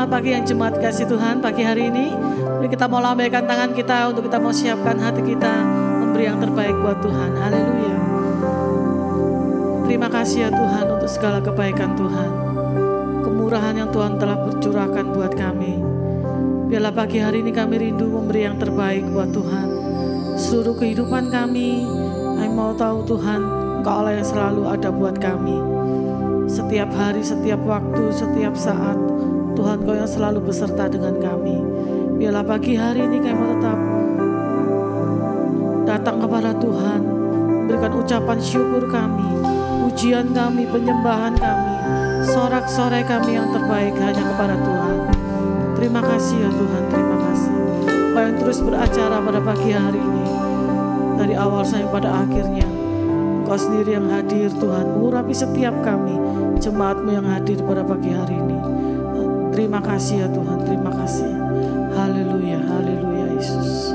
Selamat pagi yang jemaat kasih Tuhan. Pagi hari ini mari kita mau lambaikan tangan kita untuk kita mau siapkan hati kita memberi yang terbaik buat Tuhan. Haleluya. Terima kasih ya Tuhan untuk segala kebaikan Tuhan, kemurahan yang Tuhan telah bercurahkan buat kami. Biarlah pagi hari ini kami rindu memberi yang terbaik buat Tuhan. Seluruh kehidupan kami mau tahu Tuhan, Engkau Allah yang selalu ada buat kami. Setiap hari, setiap waktu, setiap saat, Tuhan Kau yang selalu beserta dengan kami. Biarlah pagi hari ini kami mau tetap datang kepada Tuhan, memberikan ucapan syukur kami, pujian kami, penyembahan kami, sorak-sorai kami yang terbaik hanya kepada Tuhan. Terima kasih ya Tuhan, terima kasih. Kau yang terus beracara pada pagi hari ini, dari awal sampai pada akhirnya. Engkau sendiri yang hadir Tuhan, mengurapi setiap kami, jemaat-Mu yang hadir pada pagi hari ini. Terima kasih ya Tuhan, terima kasih. Haleluya, haleluya Yesus.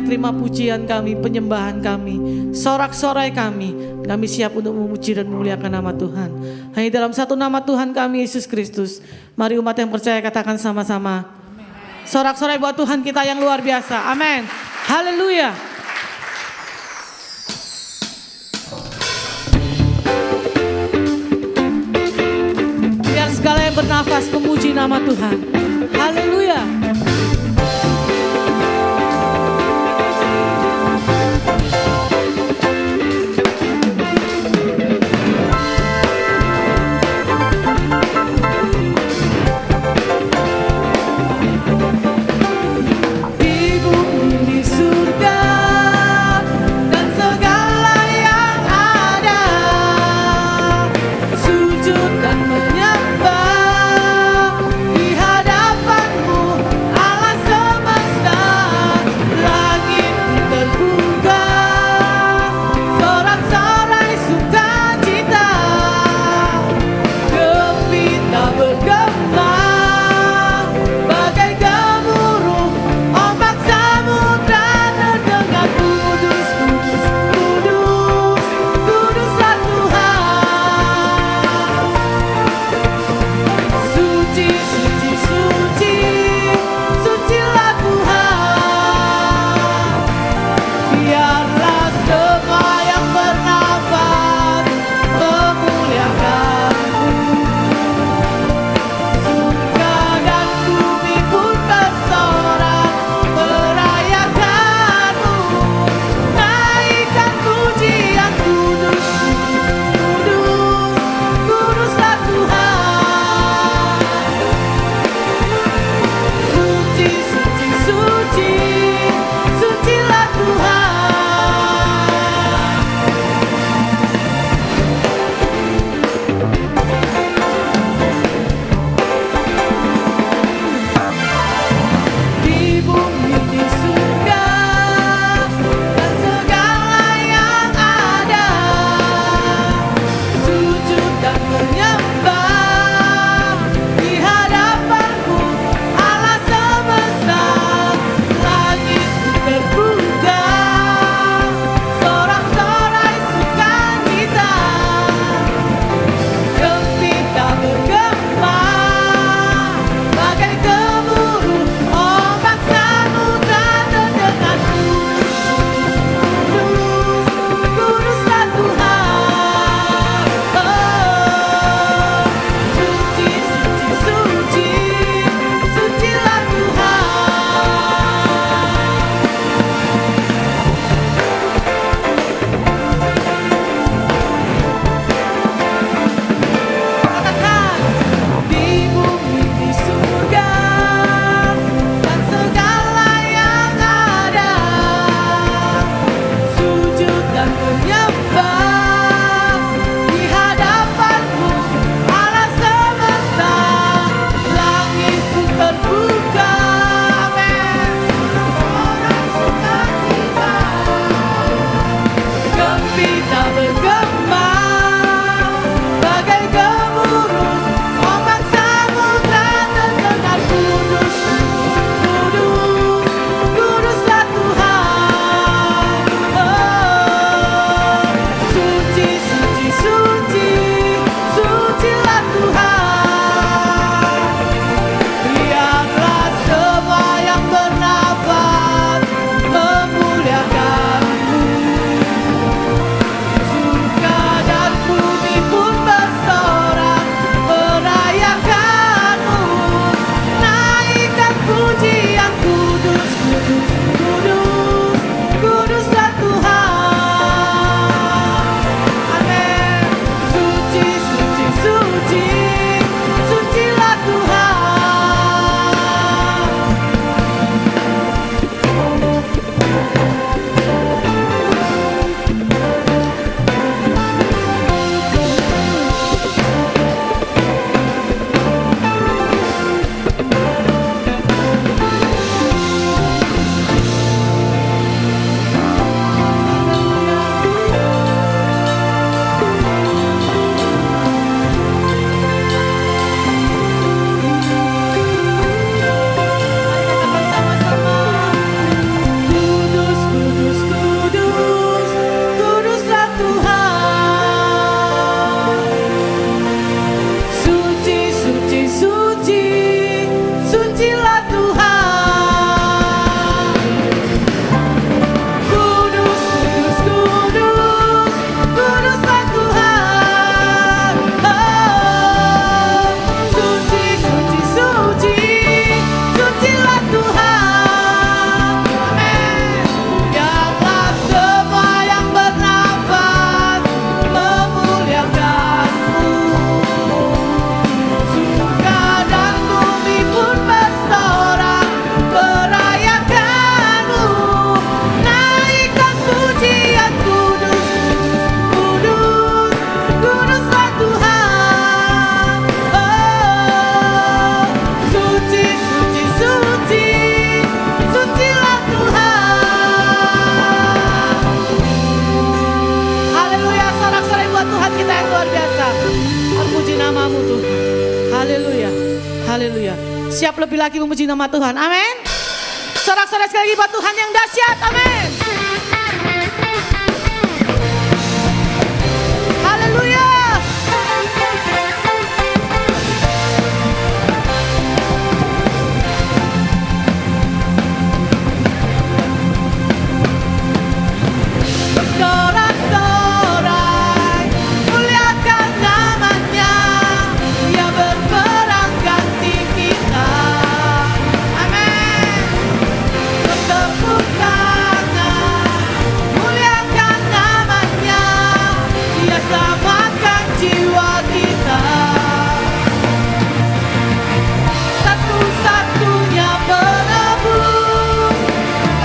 terima pujian kami, penyembahan kami, sorak-sorai kami. Kami siap untuk memuji dan memuliakan nama Tuhan. Hanya dalam satu nama Tuhan kami, Yesus Kristus. Mari umat yang percaya katakan sama-sama. Sorak-sorai buat Tuhan kita yang luar biasa. Amin. Haleluya. Biar segala yang bernafas memuji nama Tuhan. Haleluya. Sujud dan menyembah di hadapan-Mu. memuji namamu Tuhan. Haleluya, haleluya. Siap lebih lagi memuji nama Tuhan, amin. Sorak-sorai sekali lagi buat Tuhan yang dahsyat, amin. Haleluya. Bersorak-sorai, muliakan namanya, Dia berperang ganti kita. Amin. Bertepuk tangan, muliakan namanya, Dia selamatkan jiwa kita. Satu-satunya penebus,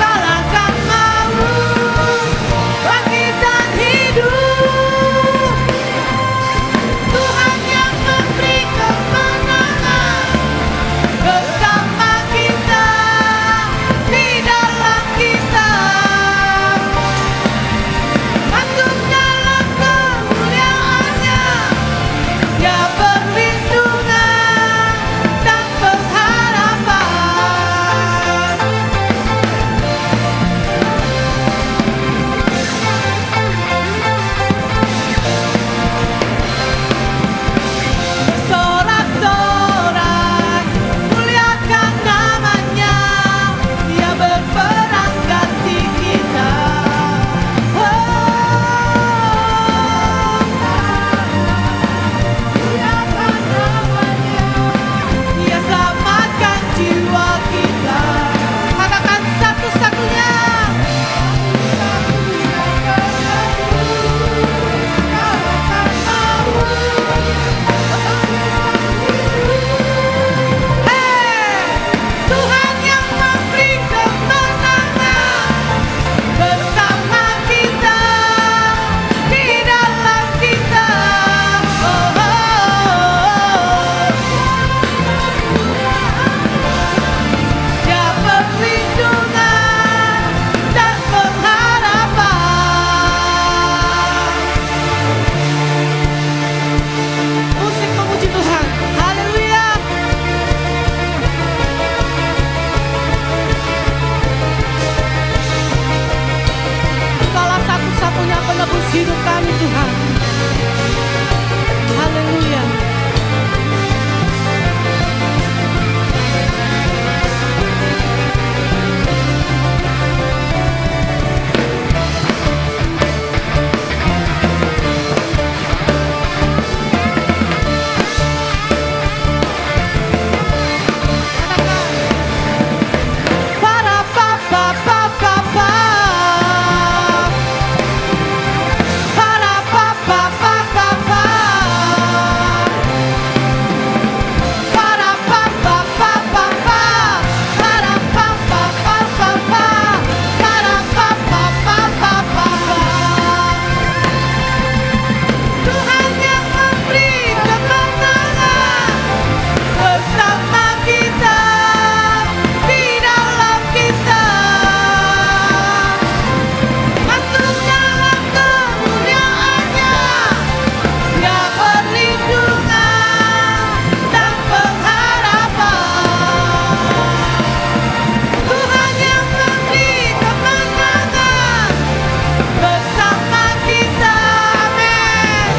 kalahkan maut, bangkit dan hidup. Tuhan yang memberi kemenangan bersama kita, di dalam kita. Masuk dalam kemuliaannya, Dia perlindungan dan pengharapan. Bersorak-sorai, muliakan namanya, Dia berperang ganti kita. Muliakan namanya, Dia selamatkan jiwa kita. Katakan satu-satunya. Tuhan yang memberi kemenangan bersama kita, di dalam kita. Dia perlindungan dan pengharapan. Musik memuji Tuhan. Haleluya. Engkaulah satu-satunya penebus hidup kami Tuhan. Haleluya. Para papa papa pa. Para papa papa pa. Para papa papa pa. Para papa papa pa. Para papa papa pa. Tuhan yang memberi kemenangan bersama kita, di dalam kita. Masuk dalam kemuliaannya, Dia perlindungan dan pengharapan. Tuhan yang memberi kemenangan bersama kita, amin.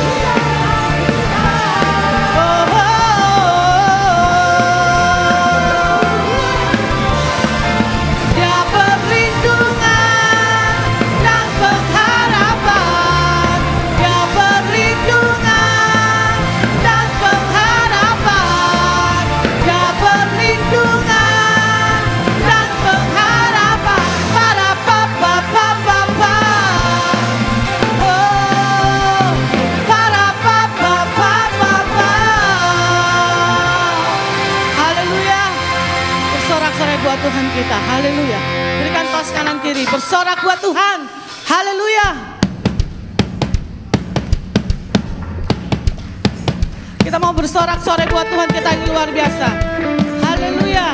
Dia perlindungan dan pengharapan. Dia perlindungan dan pengharapan. Dia perlindungan dan pengharapan. Para papa papa pa. Oh, para papa papa pa. Haleluya. Bersorak-sorai buat Tuhan kita. Haleluya. Berikan tos kanan kiri. Bersorak buat Tuhan. Haleluya. Kita mau bersorak-sorai buat Tuhan kita yang luar biasa. Haleluya.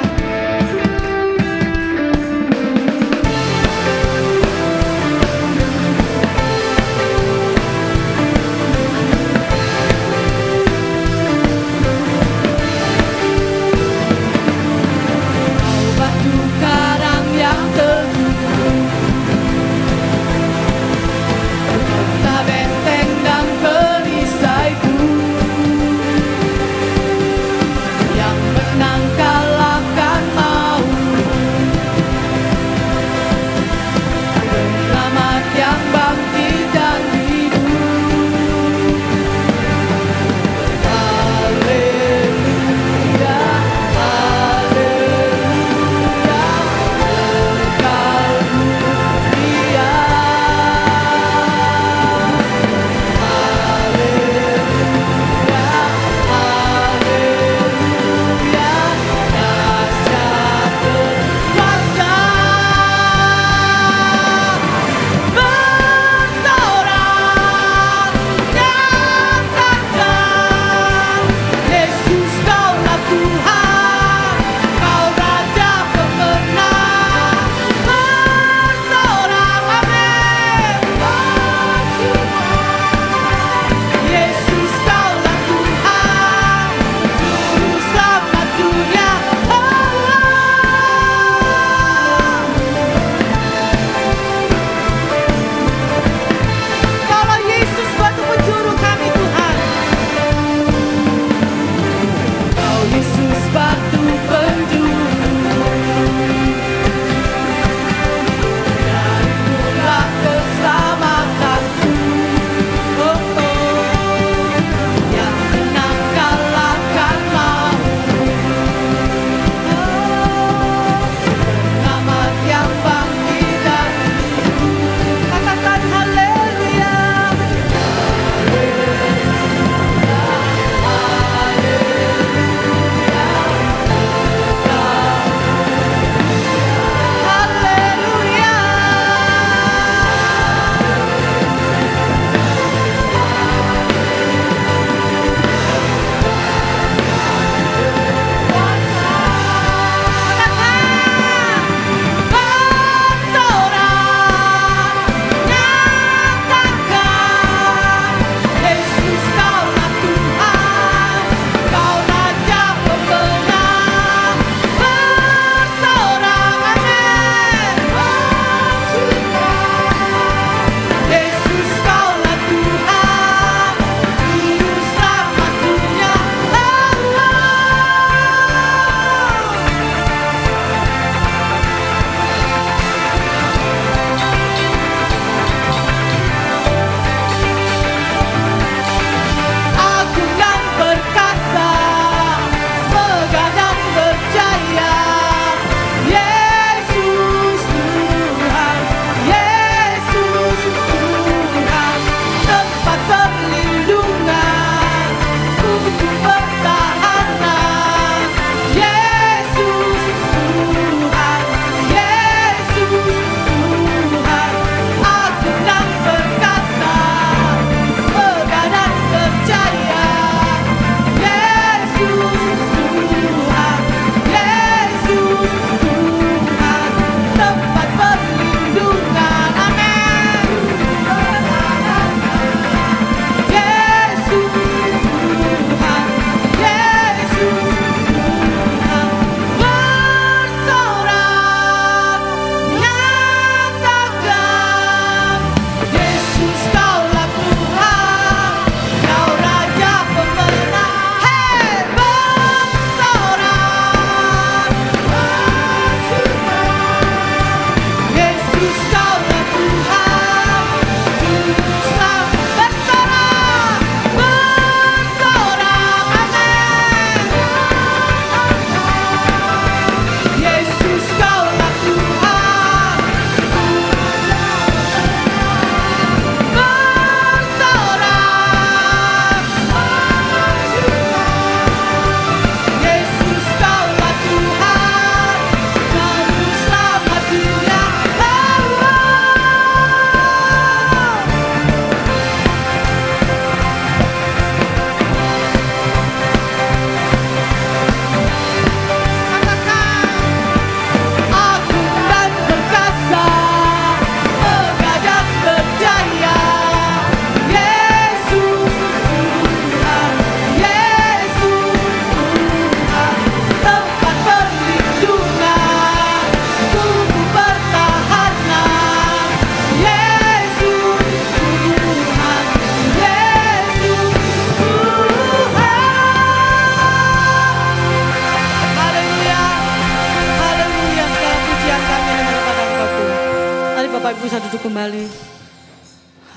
Bisa duduk kembali.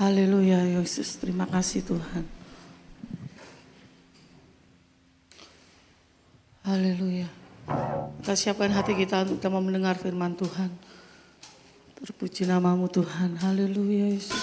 Haleluya Yesus, terima kasih Tuhan. Haleluya. Kita siapkan hati kita untuk kita mau mendengar firman Tuhan. Terpuji namamu Tuhan. Haleluya Yesus.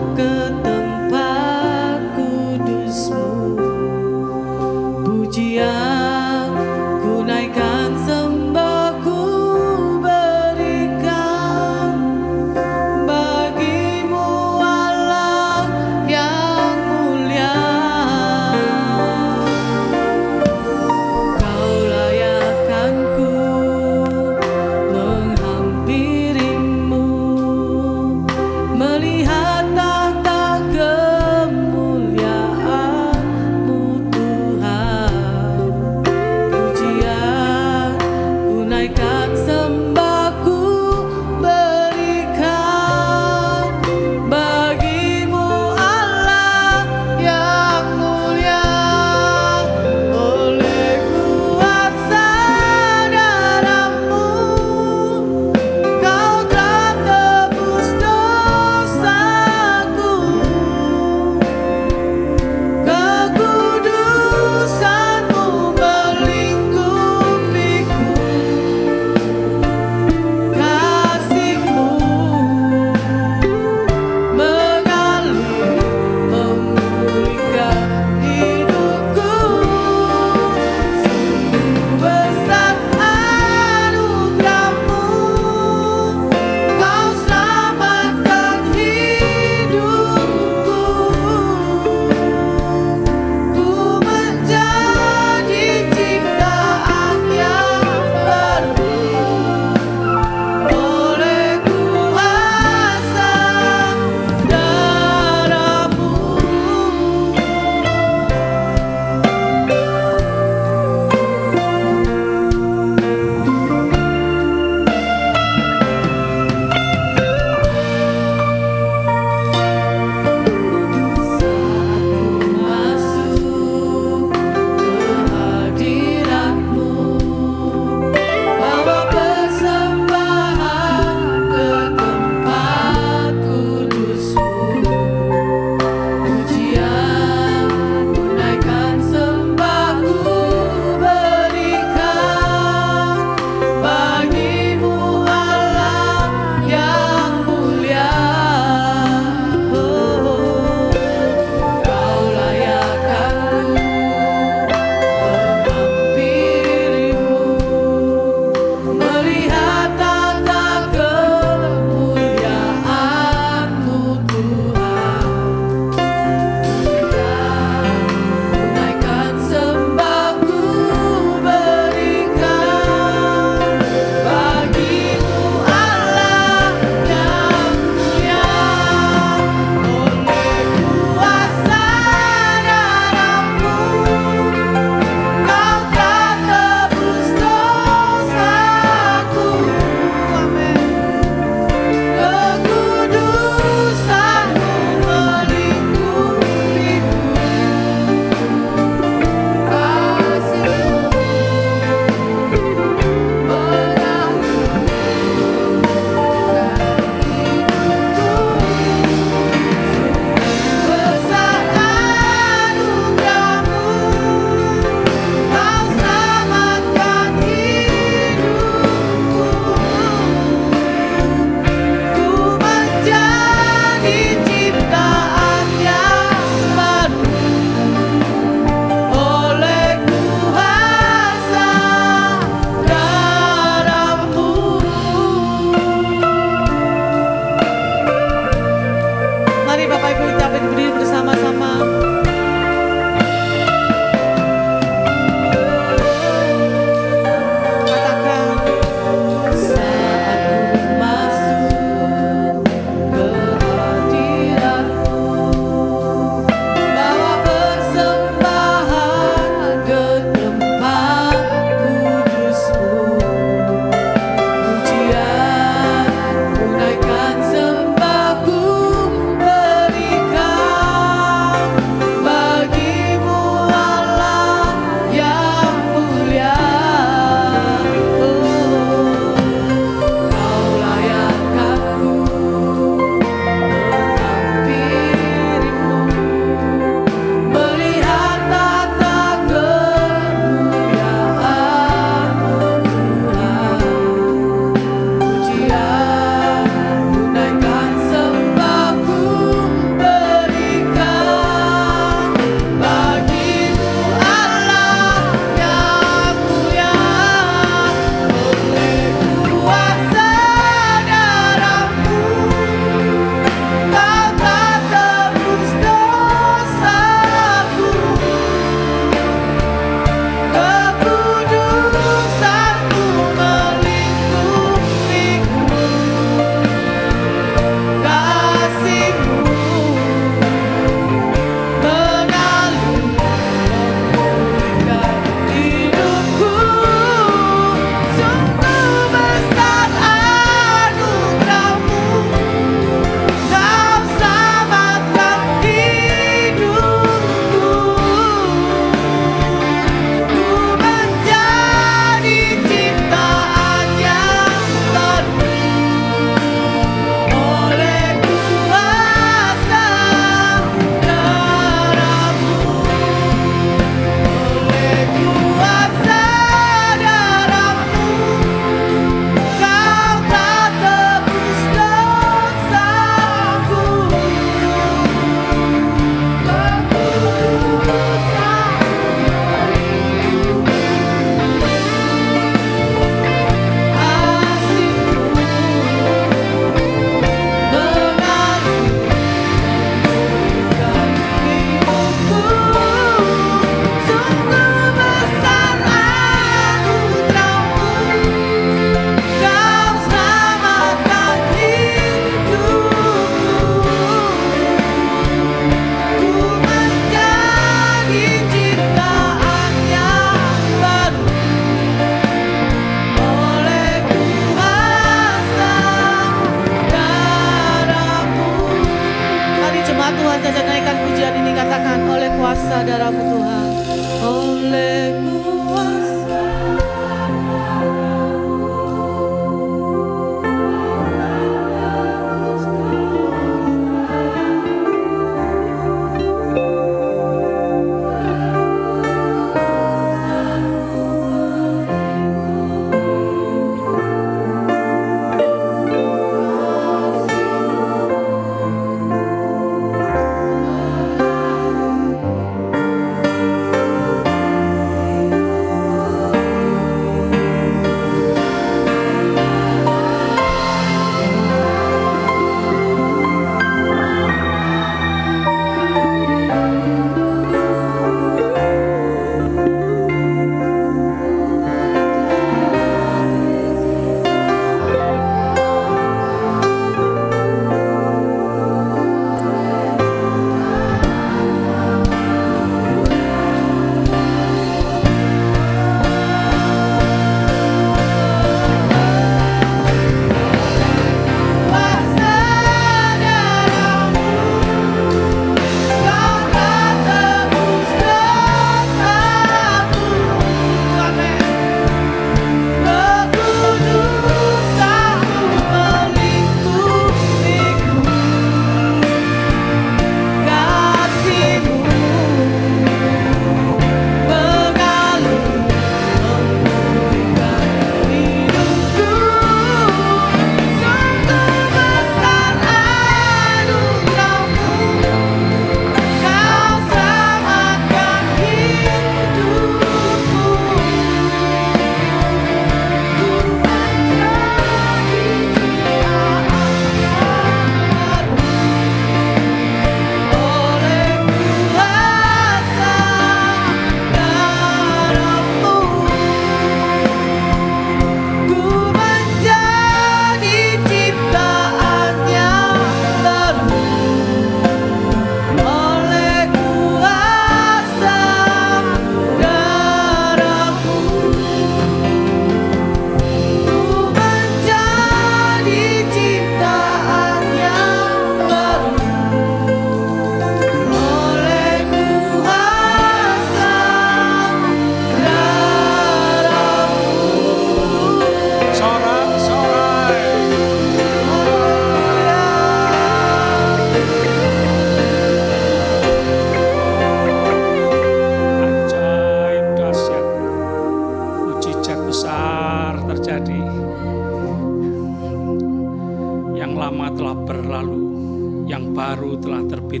telah terbit.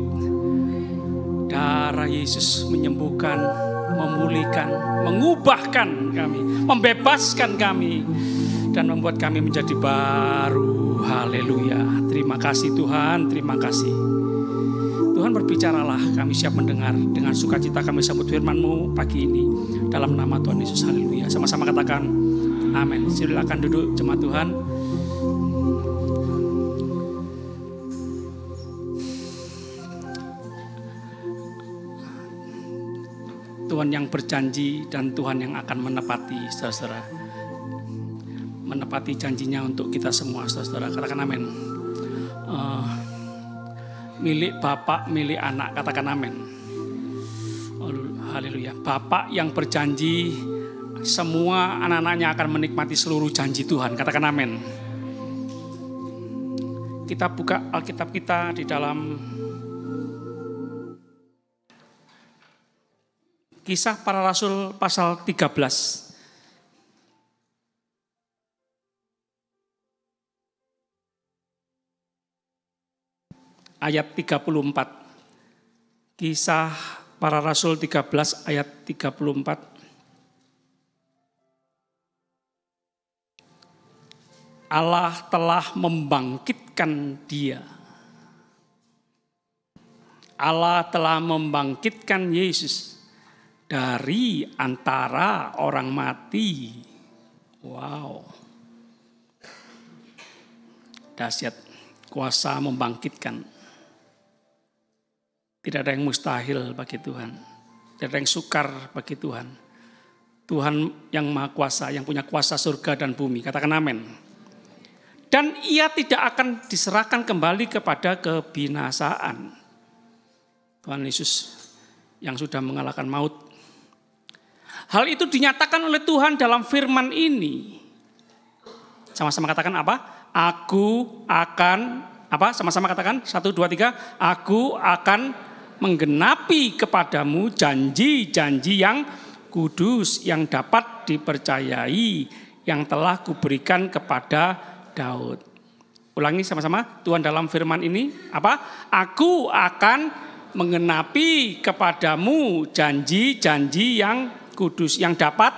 Darah Yesus menyembuhkan, memulihkan, mengubahkan kami, membebaskan kami, dan membuat kami menjadi baru. Haleluya. Terima kasih Tuhan, terima kasih. Tuhan berbicaralah, kami siap mendengar. Dengan sukacita kami sambut firman-Mu pagi ini. Dalam nama Tuhan Yesus, haleluya. Sama-sama katakan amin. Silakan duduk jemaat Tuhan. Tuhan yang berjanji dan Tuhan yang akan menepati, saudara-saudara. Menepati janjinya untuk kita semua, saudara-saudara. Katakan amin. Milik Bapak, milik anak, katakan amin. Haleluya. Bapak yang berjanji semua anak-anaknya akan menikmati seluruh janji Tuhan, katakan amin. Kita buka Alkitab kita di dalam Kisah Para Rasul pasal 13. Ayat 34. Kisah Para Rasul 13 ayat 34. Allah telah membangkitkan dia. Allah telah membangkitkan Yesus dari antara orang mati. Wow. Dahsyat, kuasa membangkitkan. Tidak ada yang mustahil bagi Tuhan. Tidak ada yang sukar bagi Tuhan. Tuhan yang maha kuasa, yang punya kuasa surga dan bumi. Katakan amin. Dan ia tidak akan diserahkan kembali kepada kebinasaan. Tuhan Yesus yang sudah mengalahkan maut. Hal itu dinyatakan oleh Tuhan dalam firman ini. Sama-sama katakan apa? Aku akan, apa? Sama-sama katakan, 1, 2, 3. Aku akan menggenapi kepadamu janji-janji yang kudus, yang dapat dipercayai, yang telah kuberikan kepada Daud. Ulangi sama-sama, Tuhan dalam firman ini, apa? Aku akan menggenapi kepadamu janji-janji yang kudus, yang dapat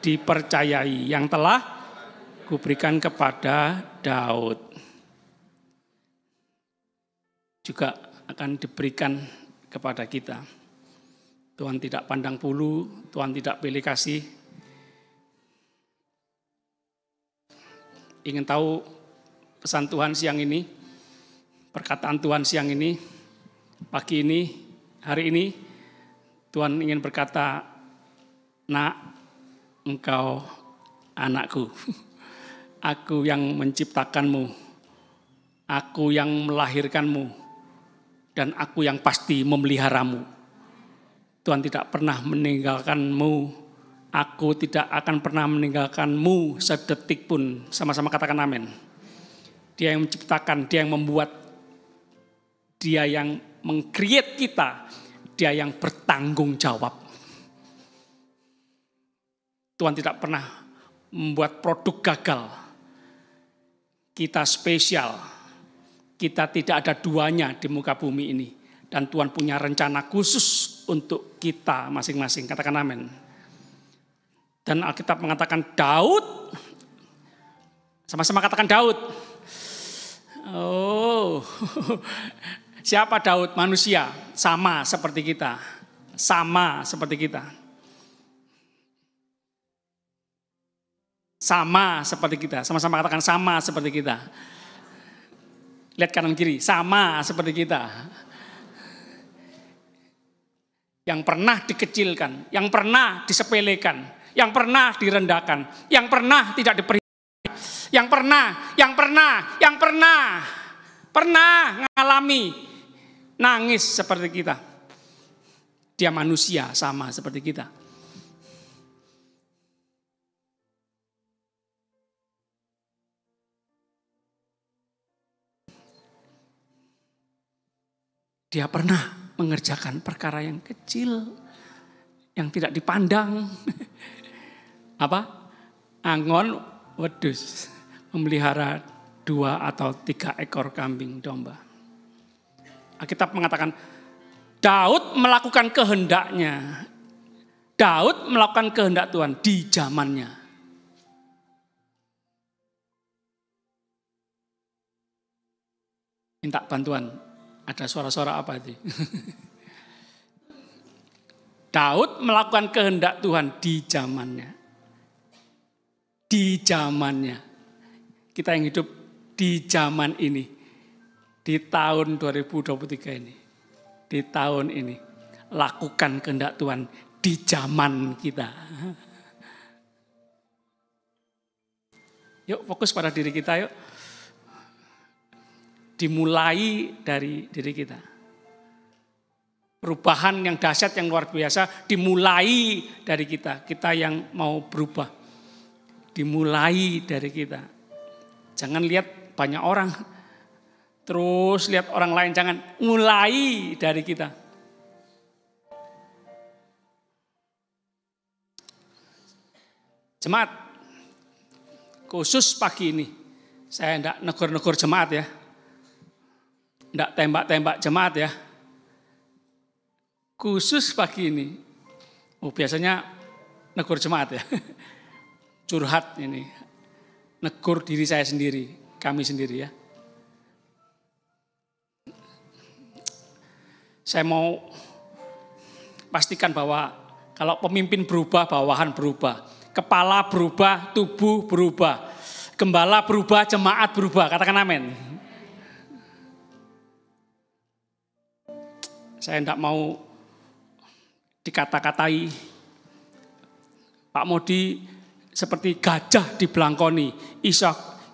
dipercayai, yang telah kuberikan kepada Daud. Juga akan diberikan kepada kita. Tuhan tidak pandang bulu, Tuhan tidak pilih kasih. Ingin tahu pesan Tuhan siang ini, perkataan Tuhan siang ini, pagi ini, hari ini, Tuhan ingin berkata, nak, engkau anakku, aku yang menciptakanmu, aku yang melahirkanmu, dan aku yang pasti memeliharamu. Tuhan tidak pernah meninggalkanmu, aku tidak akan pernah meninggalkanmu sedetik pun. Sama-sama katakan amin. Dia yang menciptakan, dia yang membuat, dia yang meng-create kita, dia yang bertanggung jawab. Tuhan tidak pernah membuat produk gagal. Kita spesial. Kita tidak ada duanya di muka bumi ini. Dan Tuhan punya rencana khusus untuk kita masing-masing. Katakan amin. Dan Alkitab mengatakan Daud. Sama-sama katakan Daud. Oh, siapa Daud? Manusia. Sama seperti kita. Sama seperti kita. Sama seperti kita. Sama-sama katakan sama seperti kita. Lihat kanan kiri. Sama seperti kita. Yang pernah dikecilkan. Yang pernah disepelekan. Yang pernah direndahkan. Yang pernah tidak diperhitungkan. Yang pernah mengalami nangis seperti kita. Dia manusia sama seperti kita. Dia pernah mengerjakan perkara yang kecil, yang tidak dipandang. Apa? Angon wedus, memelihara 2 atau 3 ekor kambing domba. Alkitab mengatakan Daud melakukan kehendaknya. Daud melakukan kehendak Tuhan di zamannya. Minta bantuan. Ada suara-suara apa itu? Daud melakukan kehendak Tuhan di zamannya. Di zamannya. Kita yang hidup di zaman ini. Di tahun 2023 ini. Di tahun ini. Lakukan kehendak Tuhan di zaman kita. Yuk fokus pada diri kita yuk. Dimulai dari diri kita. Perubahan yang dahsyat, yang luar biasa dimulai dari kita. Kita yang mau berubah. Dimulai dari kita. Jangan lihat banyak orang. Terus lihat orang lain, jangan. Mulai dari kita. Jemaat, khusus pagi ini. Saya tidak negur-negur jemaat ya. Tidak tembak-tembak jemaat ya. Khusus pagi ini. Oh biasanya negur jemaat ya. Curhat ini. Negur diri saya sendiri. Kami sendiri ya. Saya mau pastikan bahwa kalau pemimpin berubah, bawahan berubah. Kepala berubah, tubuh berubah. Gembala berubah, jemaat berubah. Katakan amin. Saya tidak mau dikata-katai Pak Modi seperti gajah dibelangkoni.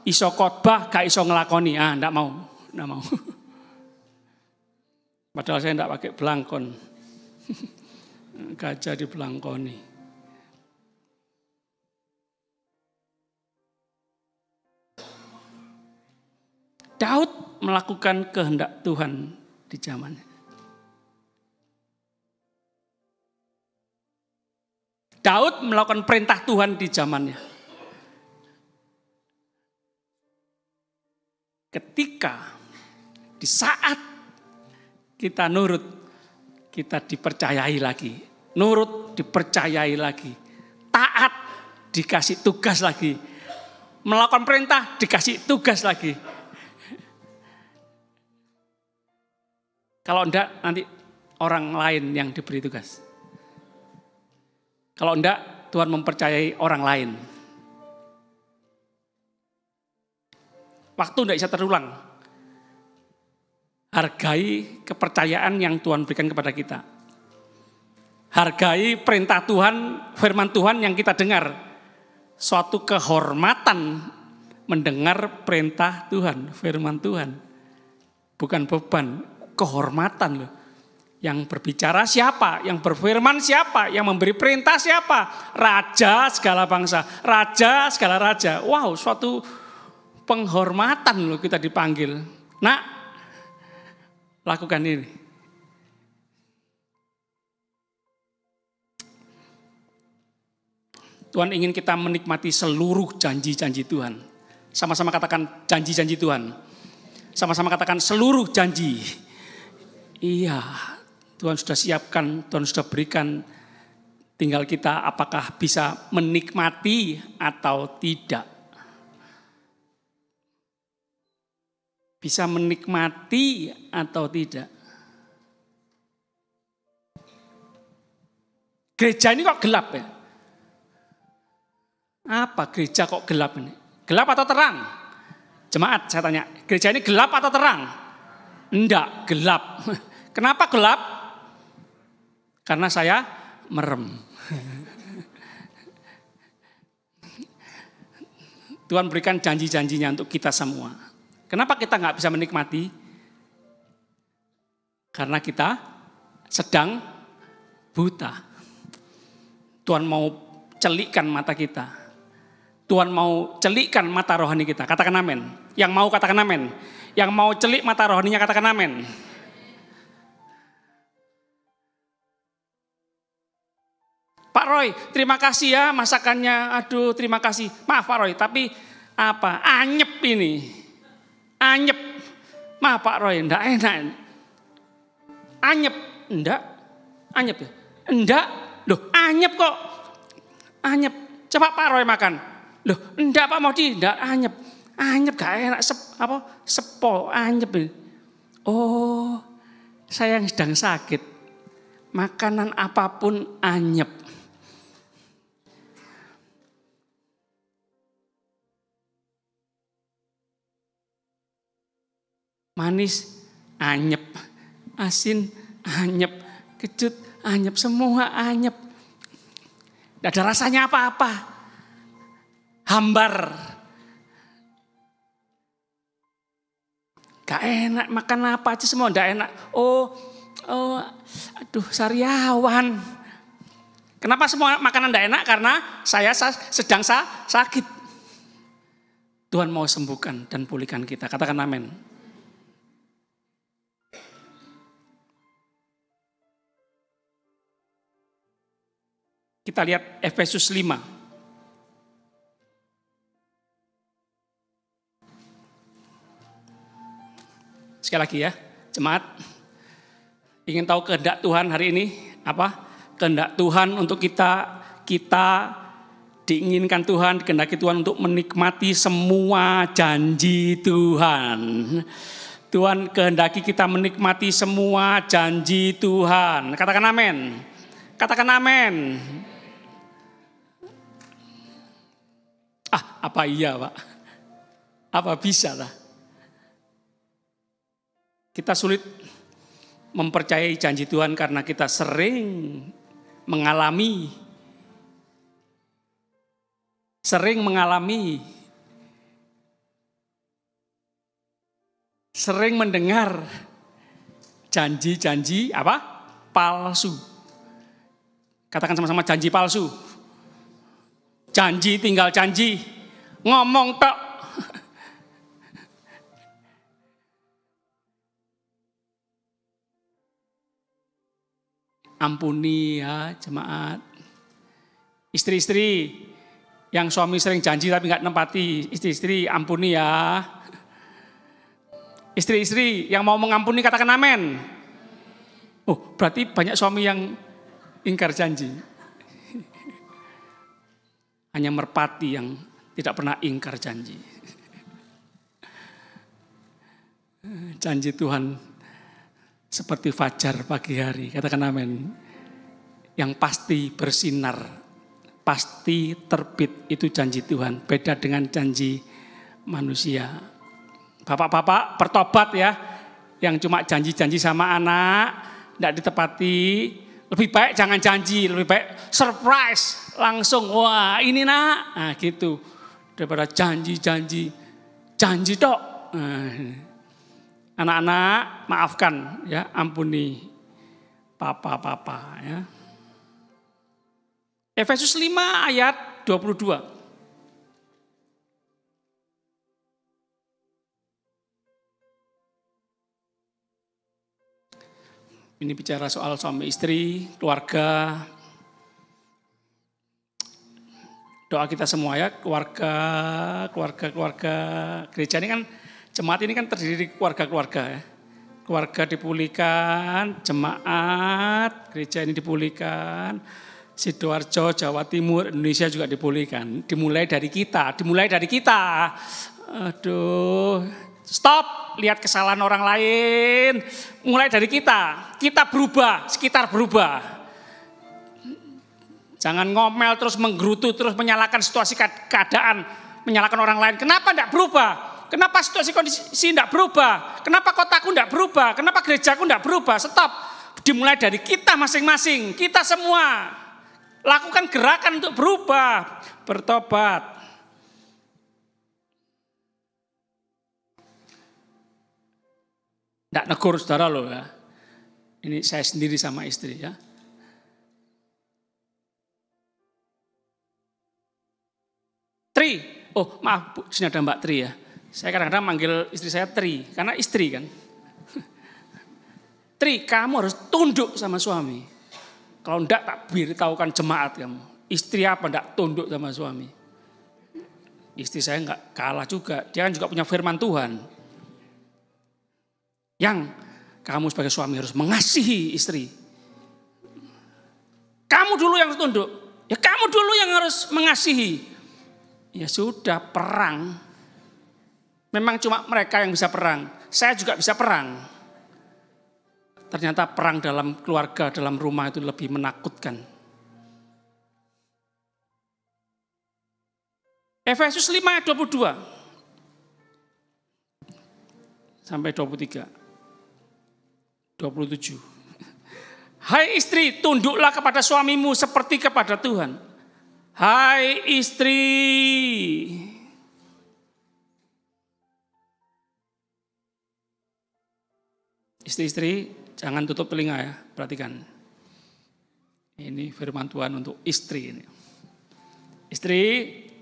Iso khotbah, gak iso ngelakoni. Tidak mau. Padahal saya tidak pakai belangkon. Gajah dibelangkoni. Daud melakukan kehendak Tuhan di zamannya. Daud melakukan perintah Tuhan di zamannya. Ketika di saat kita nurut, kita dipercayai lagi. Nurut, dipercayai lagi. Taat, dikasih tugas lagi. Melakukan perintah, dikasih tugas lagi. Kalau enggak, nanti orang lain yang diberi tugas. Kalau enggak, Tuhan mempercayai orang lain. Waktu enggak bisa terulang. Hargai kepercayaan yang Tuhan berikan kepada kita. Hargai perintah Tuhan, firman Tuhan yang kita dengar. Suatu kehormatan mendengar perintah Tuhan, firman Tuhan. Bukan beban, kehormatan loh. Yang berbicara siapa? Yang berfirman siapa? Yang memberi perintah siapa? Raja segala bangsa, raja segala raja. Wow, suatu penghormatan loh kita dipanggil. Nak, lakukan ini. Tuhan ingin kita menikmati seluruh janji-janji Tuhan. Sama-sama katakan janji-janji Tuhan. Sama-sama katakan seluruh janji. Iya, Tuhan sudah siapkan, Tuhan sudah berikan. Tinggal kita apakah bisa menikmati atau tidak. Bisa menikmati atau tidak. Gereja ini kok gelap ya? Apa gereja kok gelap ini? Gelap atau terang? Jemaat saya tanya, gereja ini gelap atau terang? Enggak, gelap. Kenapa gelap? Karena saya merem. Tuhan berikan janji-janjinya untuk kita semua. Kenapa kita nggak bisa menikmati? Karena kita sedang buta. Tuhan mau celikkan mata kita. Tuhan mau celikkan mata rohani kita. Katakan amin. Yang mau katakan amin. Yang mau celik mata rohaninya katakan amin. Pak Roy, terima kasih ya masakannya. Aduh, terima kasih. Maaf Pak Roy, tapi apa? Anyep ini. Anyep. Maaf Pak Roy, enggak enak. Anyep. Enggak. Anyep ya? Enggak. Loh, anyep kok. Anyep. Coba Pak Roy makan. Loh, enggak Pak Modi, enggak anyep. Anyep gak enak, sepo, anyep. Oh, saya yang sedang sakit. Makanan apapun anyep. Manis, anyep. Asin, anyep. Kecut, anyep. Semua anyep. Tidak ada rasanya apa-apa. Hambar. Gak enak, makan apa aja semua gak enak. Aduh Sariawan. Kenapa semua makanan gak enak? Karena saya sedang sakit. Tuhan mau sembuhkan dan pulihkan kita. Katakan amin. Kita lihat Efesus 5. Sekali lagi ya, jemaat. Ingin tahu kehendak Tuhan hari ini? Apa? Kehendak Tuhan untuk kita diinginkan Tuhan, dikehendaki Tuhan untuk menikmati semua janji Tuhan. Tuhan kehendaki kita menikmati semua janji Tuhan. Katakan amin. Katakan amin. Apa iya Pak? Apa bisa lah? Kita sulit mempercayai janji Tuhan karena kita sering mengalami, sering mendengar janji-janji apa? Palsu. Katakan sama-sama, janji palsu. Janji tinggal janji, ngomong tok. Ampuni ya jemaat. Istri-istri yang suami sering janji tapi gak nempati, istri-istri ampuni ya. Istri-istri yang mau mengampuni katakan amin. Oh berarti banyak suami yang ingkar janji. Hanya merpati yang tidak pernah ingkar janji. Janji Tuhan seperti fajar pagi hari, katakan amin. Yang pasti bersinar, pasti terbit, itu janji Tuhan. Beda dengan janji manusia. Bapak-bapak bertobat ya, yang cuma janji-janji sama anak, tidak ditepati. Lebih baik jangan janji, lebih baik surprise, langsung, wah ini nak, nah gitu. Daripada janji tok. Anak-anak maafkan ya, ampuni papa ya. Efesus 5 ayat 22. Ini bicara soal suami istri, keluarga. Doa kita semua ya, keluarga gereja ini kan, jemaat ini kan terdiri dari keluarga-keluarga ya. Keluarga dipulihkan, jemaat, gereja ini dipulihkan, Sidoarjo, Jawa Timur, Indonesia juga dipulihkan. Dimulai dari kita. Aduh, stop, lihat kesalahan orang lain. Mulai dari kita berubah, sekitar berubah. Jangan ngomel terus, menggerutu terus, menyalahkan situasi keadaan, menyalahkan orang lain. Kenapa tidak berubah? Kenapa situasi kondisi tidak berubah? Kenapa kotaku tidak berubah? Kenapa gerejaku tidak berubah? Stop. Dimulai dari kita masing-masing. Kita semua. Lakukan gerakan untuk berubah. Bertobat. Tidak negur saudara loh ya. Ini saya sendiri sama istri ya. Tri. Oh maaf Bu, sini ada Mbak Tri ya. Saya kadang-kadang manggil istri saya Tri, karena istri kan. Tri, kamu harus tunduk sama suami. Kalau enggak tak beritahukan jemaat kamu. Istri apa enggak tunduk sama suami. Istri saya enggak kalah juga, dia kan juga punya firman Tuhan. Yang Kamu sebagai suami harus mengasihi istri. Kamu dulu yang harus tunduk. Ya kamu dulu yang harus mengasihi. Ya sudah, perang. Memang cuma mereka yang bisa perang. Saya juga bisa perang. Ternyata perang dalam keluarga, dalam rumah itu lebih menakutkan. Efesus 5 ayat 22 sampai 23. 27. Hai istri, tunduklah kepada suamimu seperti kepada Tuhan. Hai istri. Istri-istri, jangan tutup telinga ya, perhatikan. Ini firman Tuhan untuk istri ini. Istri,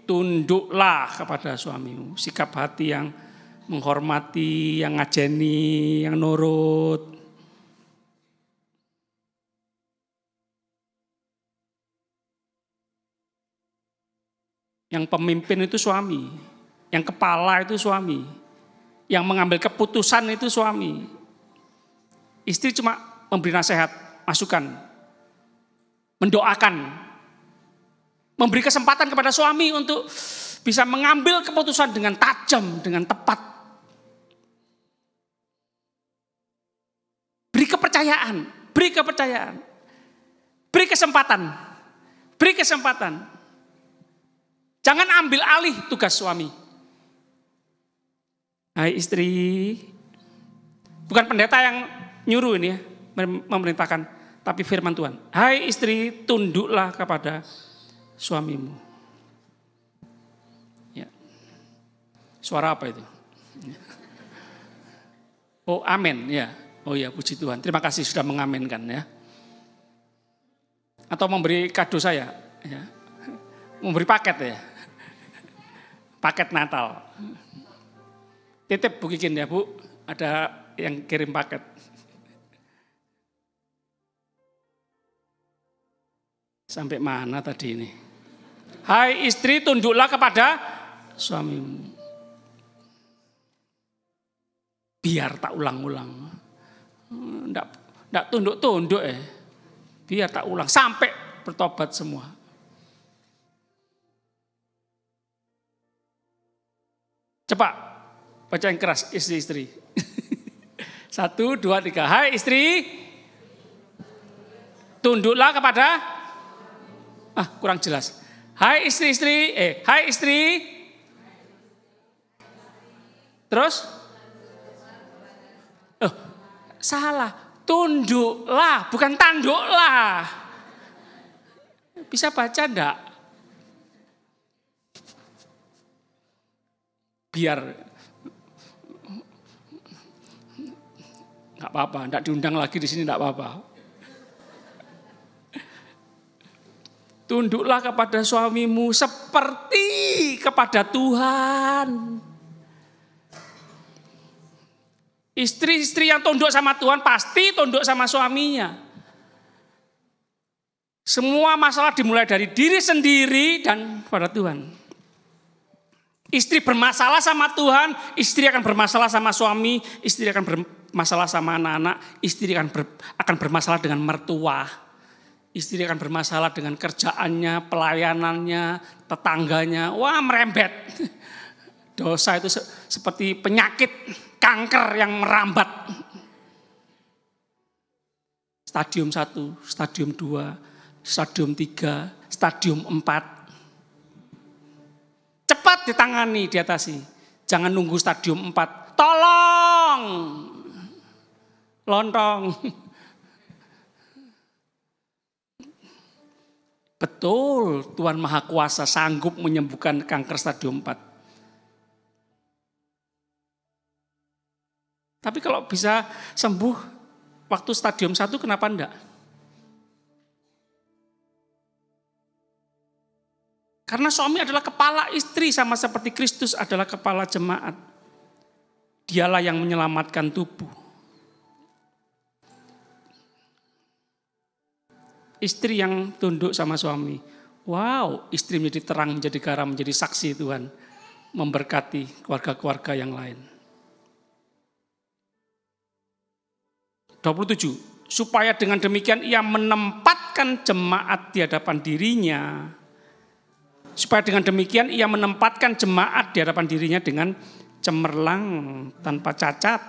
tunduklah kepada suamimu. Sikap hati yang menghormati, yang ngajeni, yang nurut. Yang pemimpin itu suami, yang kepala itu suami, yang mengambil keputusan itu suami. Istri cuma memberi nasihat, masukan, mendoakan, memberi kesempatan kepada suami untuk bisa mengambil keputusan dengan tajam, dengan tepat. Beri kepercayaan, beri kepercayaan, beri kesempatan, beri kesempatan. Jangan ambil alih tugas suami. Hai istri, bukan pendeta yang nyuruh ini ya, memerintahkan, tapi firman Tuhan. Hai istri, tunduklah kepada suamimu. Ya. Suara apa itu? Oh, amin ya. Oh ya, puji Tuhan. Terima kasih sudah mengamenkan ya. Atau memberi kado saya, ya. Memberi paket ya. Paket Natal. Titip Bu Kikin ya Bu, ada yang kirim paket. Sampai mana tadi ini? Hai istri, tunduklah kepada suamimu. Biar tak ulang-ulang. Enggak tunduk-tunduk ya. Biar tak ulang sampai bertobat semua. Cepat, baca yang keras istri-istri. 1, 2, 3. Hai istri, tunduklah kepada, kurang jelas. Hai istri-istri, hai istri. Terus? Salah, tunduklah, bukan tanduklah. Bisa baca enggak? Biar nggak apa-apa, nggak diundang lagi di sini nggak apa-apa. Tunduklah kepada suamimu seperti kepada Tuhan. Istri-istri yang tunduk sama Tuhan pasti tunduk sama suaminya. Semua masalah dimulai dari diri sendiri dan pada Tuhan. Istri bermasalah sama Tuhan, istri akan bermasalah sama suami, istri akan bermasalah sama anak-anak, istri akan bermasalah dengan mertua, istri akan bermasalah dengan kerjaannya, pelayanannya, tetangganya, wah merembet. Dosa itu seperti penyakit kanker yang merambat. Stadium 1, stadium 2, stadium 3, stadium 4. Cepat ditangani, diatasi. Jangan nunggu stadium 4. Tolong! Lontong. Betul, Tuhan Maha Kuasa sanggup menyembuhkan kanker stadium 4. Tapi kalau bisa sembuh waktu stadium 1, kenapa enggak? Karena suami adalah kepala istri sama seperti Kristus adalah kepala jemaat. Dialah yang menyelamatkan tubuh. Istri yang tunduk sama suami. Wow, istri menjadi terang, menjadi garam, menjadi saksi Tuhan. Memberkati keluarga-keluarga yang lain. 27. Supaya dengan demikian ia menempatkan jemaat di hadapan dirinya. Supaya dengan demikian ia menempatkan jemaat di hadapan dirinya dengan cemerlang, tanpa cacat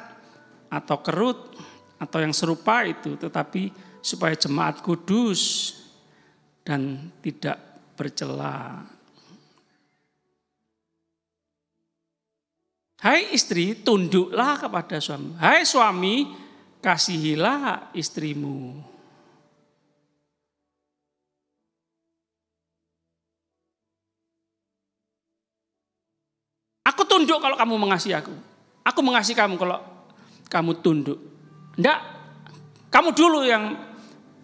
atau kerut atau yang serupa itu, tetapi supaya jemaat kudus dan tidak bercela. Hai istri, tunduklah kepada suami. Hai suami, kasihilah istrimu. Aku tunduk kalau kamu mengasihi aku. Aku mengasihi kamu kalau kamu tunduk. Enggak, kamu dulu yang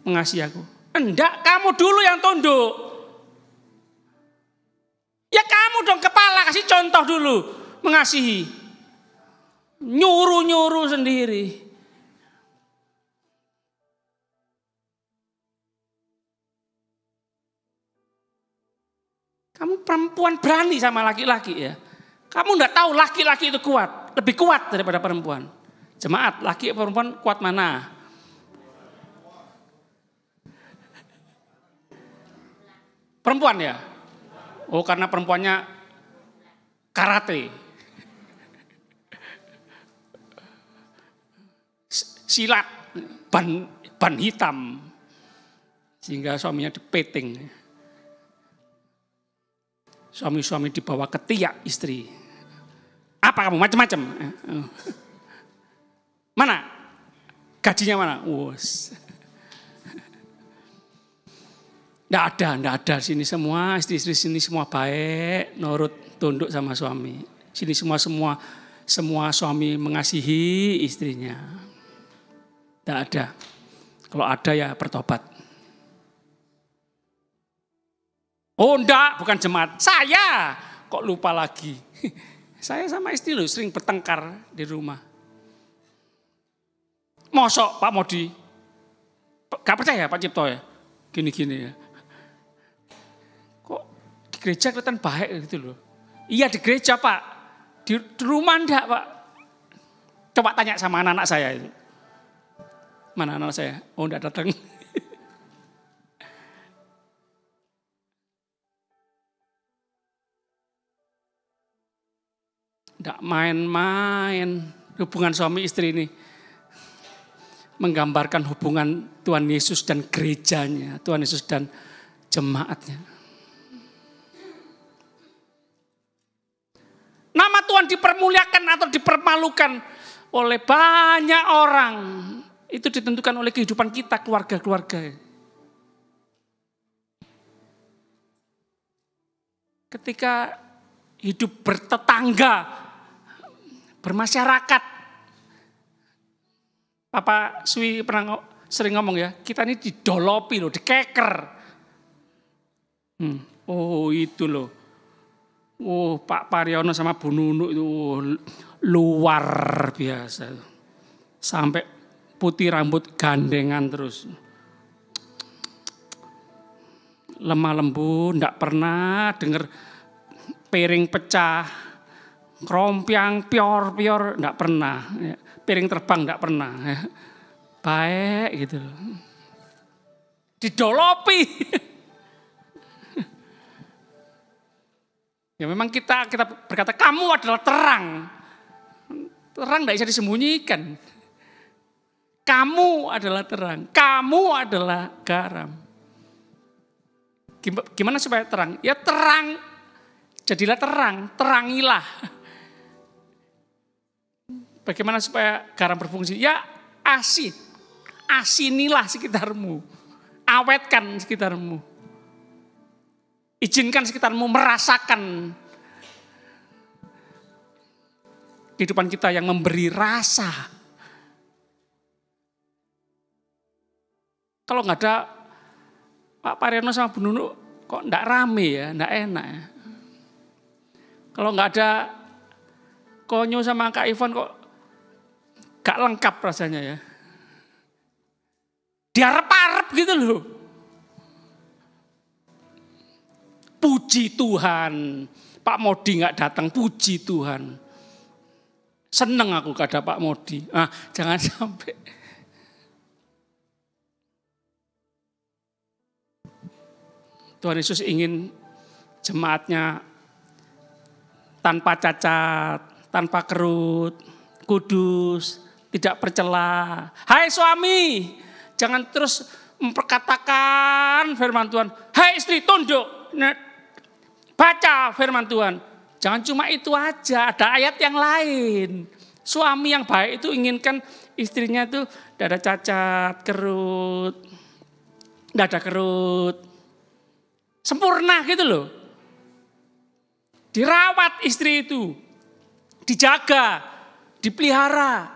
mengasihi aku. Enggak, kamu dulu yang tunduk. Ya kamu dong kepala, kasih contoh dulu mengasihi. Nyuruh-nyuruh sendiri. Kamu perempuan berani sama laki-laki ya. Kamu enggak tahu laki-laki itu kuat. Lebih kuat daripada perempuan. Jemaat, laki atau perempuan kuat mana? Perempuan ya? Oh karena perempuannya karate. Silat, ban hitam. Sehingga suaminya dipeting. Suami-suami dibawa ketiak istri. Apa kamu macam-macam? Mana? Gajinya mana? Nggak ada. Sini semua istri-istri sini semua baik, nurut, tunduk sama suami. Sini semua suami mengasihi istrinya. Nggak ada. Kalau ada ya bertobat. Oh enggak, bukan jemaat. Saya kok lupa lagi. Saya sama istri loh sering bertengkar di rumah. Mosok Pak Modi. Gak percaya Pak Cipto ya? Gini-gini ya. Kok di gereja kelihatan baik gitu loh. Iya di gereja Pak. Di rumah enggak Pak. Coba tanya sama anak-anak saya itu. Mana anak saya? Oh enggak datang. Enggak main-main hubungan suami istri ini. Menggambarkan hubungan Tuhan Yesus dan gerejanya. Tuhan Yesus dan jemaatnya. Nama Tuhan dipermuliakan atau dipermalukan oleh banyak orang. Itu ditentukan oleh kehidupan kita, keluarga-keluarga. Ketika hidup bertetangga, bermasyarakat. Papa Sui pernah sering ngomong ya, kita ini didolopi loh, dikeker. Oh itu loh. Oh Pak Pariono sama Bu Nunu itu luar biasa. Sampai putih rambut gandengan terus. Lemah lembut, enggak pernah dengar piring pecah. Krompiang, pior, enggak pernah. Piring terbang enggak pernah. Baik gitu. Didolopi. Ya memang kita berkata kamu adalah terang. Terang enggak bisa disembunyikan. Kamu adalah terang. Kamu adalah garam. Gimana supaya terang? Ya terang. Jadilah terang. Terangilah. Bagaimana supaya garam berfungsi? Ya asin. Asinilah sekitarmu. Awetkan sekitarmu. Izinkan sekitarmu merasakan kehidupan kita yang memberi rasa. Kalau nggak ada Pak Pariono sama Bu Nunu kok nggak rame ya, nggak enak ya. Kalau nggak ada Konyo sama Kak Ivan kok gak lengkap rasanya ya. Diarep-arep gitu loh. Puji Tuhan. Pak Modi gak datang, puji Tuhan. Seneng aku gak ada Pak Modi. Jangan sampai. Tuhan Yesus ingin jemaatnya tanpa cacat, tanpa kerut, kudus, tidak bercela. Hai suami, jangan terus memperkatakan firman Tuhan. Hai istri, tunduk, baca firman Tuhan. Jangan cuma itu aja, ada ayat yang lain. Suami yang baik itu inginkan istrinya itu tidak ada cacat, kerut, tidak ada kerut. Sempurna gitu loh. Dirawat istri itu, dijaga, dipelihara,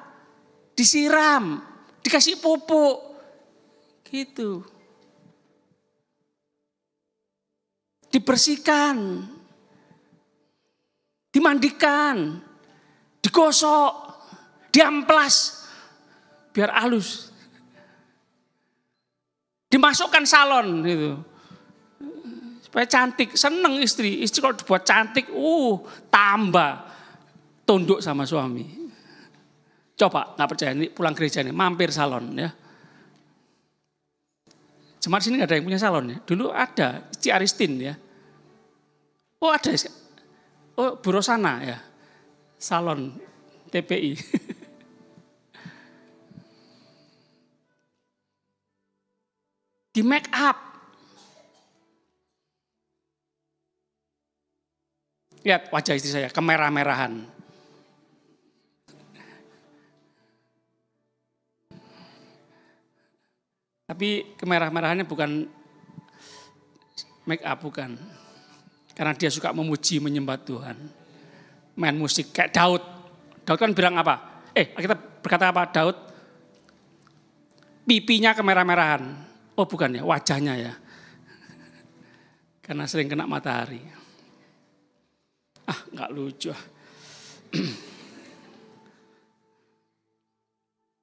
disiram, dikasih pupuk, gitu. Dibersihkan, dimandikan, digosok, diamplas, biar halus. Dimasukkan salon gitu. Supaya cantik, seneng istri. Istri kalau dibuat cantik, tambah tunduk sama suami. Coba, nggak percaya ini pulang gereja nih, mampir salon ya. Jemaat sini nggak ada yang punya salon ya. Dulu ada, Ci Aristin ya. Oh ada, Bu Rosana ya, salon TPI. Di make up. Lihat wajah istri saya, kemerah-merahan. Tapi kemerah-merahannya bukan make up, bukan. Karena dia suka memuji, menyembah Tuhan. Main musik kayak Daud. Daud kan bilang apa? Kita berkata apa Daud? Pipinya kemerah-merahan. Oh bukan ya, wajahnya ya. Karena sering kena matahari. Nggak lucu.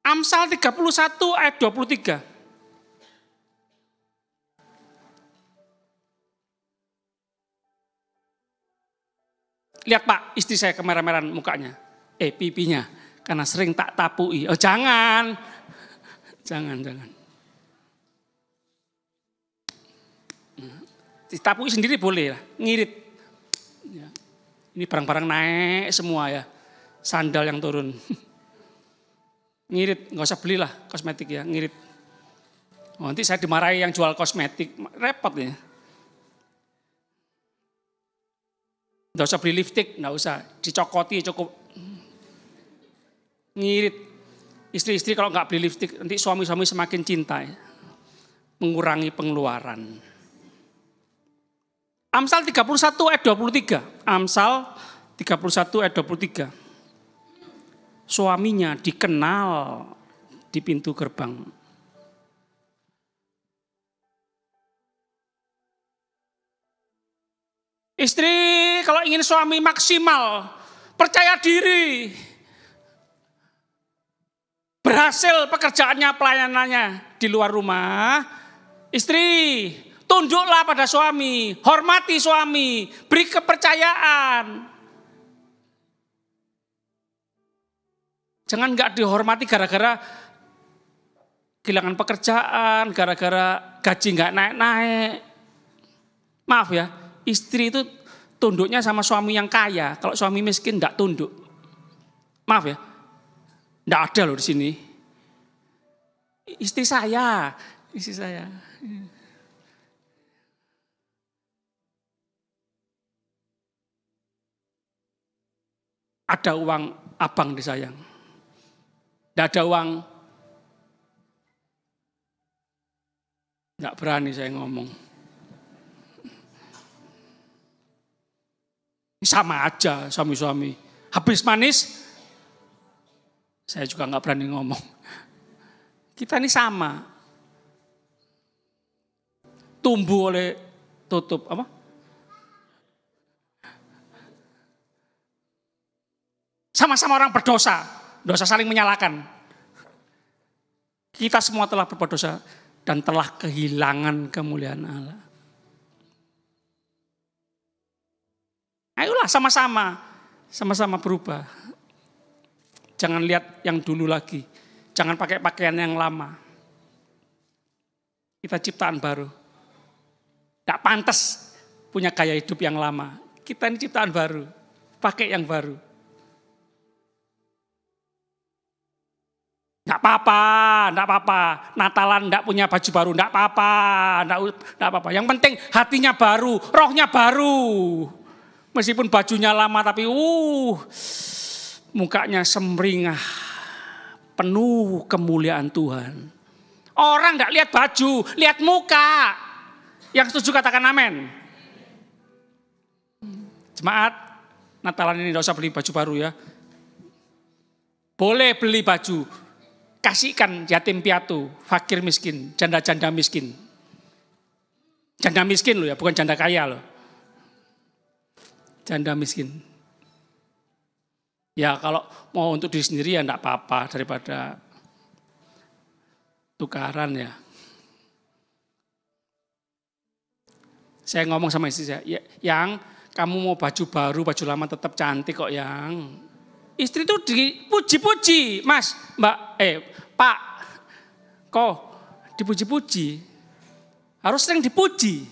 Amsal 31 ayat 23. Lihat Pak, istri saya kemerah-merahan mukanya. Pipinya. Karena sering tak tapui. Oh jangan. Jangan. Ditapui sendiri boleh lah. Ngirit. Ya. Ini barang-barang naik semua ya. Sandal yang turun. Ngirit. Nggak usah belilah kosmetik ya. Ngirit. Nanti saya dimarahi yang jual kosmetik. Repot ya. Nggak usah beli lipstick, nggak usah. Dicokoti cukup. Ngirit. Istri-istri kalau nggak beli lipstick, nanti suami-suami semakin cinta. Ya. Mengurangi pengeluaran. Amsal 31 ayat 23. Amsal 31 ayat 23. Suaminya dikenal di pintu gerbang. Istri kalau ingin suami maksimal, percaya diri, berhasil pekerjaannya, pelayanannya di luar rumah, istri tunduklah pada suami, hormati suami, beri kepercayaan. Jangan nggak dihormati gara-gara kehilangan pekerjaan, gara-gara gaji nggak naik-naik. Maaf ya. Istri itu tunduknya sama suami yang kaya. Kalau suami miskin enggak tunduk. Maaf ya. Enggak ada loh di sini. Istri saya. Ada uang abang disayang. Enggak ada uang. Enggak berani saya ngomong. Sama aja suami-suami. Habis manis, saya juga nggak berani ngomong. Kita ini sama. Tumbuh oleh tutup apa? Sama-sama orang berdosa. Dosa saling menyalahkan. Kita semua telah berbuat dosa dan telah kehilangan kemuliaan Allah. Ayolah sama-sama berubah. Jangan lihat yang dulu lagi. Jangan pakai pakaian yang lama. Kita ciptaan baru. Tidak nggak pantas punya gaya hidup yang lama. Kita ini ciptaan baru, pakai yang baru. Nggak apa-apa. Natalan nggak punya baju baru, nggak apa-apa. Yang penting hatinya baru, rohnya baru. Meskipun bajunya lama tapi mukanya semringah, penuh kemuliaan Tuhan. Orang nggak lihat baju, lihat muka. Yang setuju katakan amin. Jemaat, Natalan ini nggak usah beli baju baru ya. Boleh beli baju. Kasihkan yatim piatu, fakir miskin, janda-janda miskin. Janda miskin loh ya, bukan janda kaya loh. Janda miskin. Ya kalau mau untuk diri sendiri ya enggak apa-apa daripada tukaran ya. Saya ngomong sama istri saya, yang kamu mau baju baru, baju lama tetap cantik kok yang. Istri itu dipuji-puji, Mas, Mbak, Pak, kok dipuji-puji. Harus sering dipuji.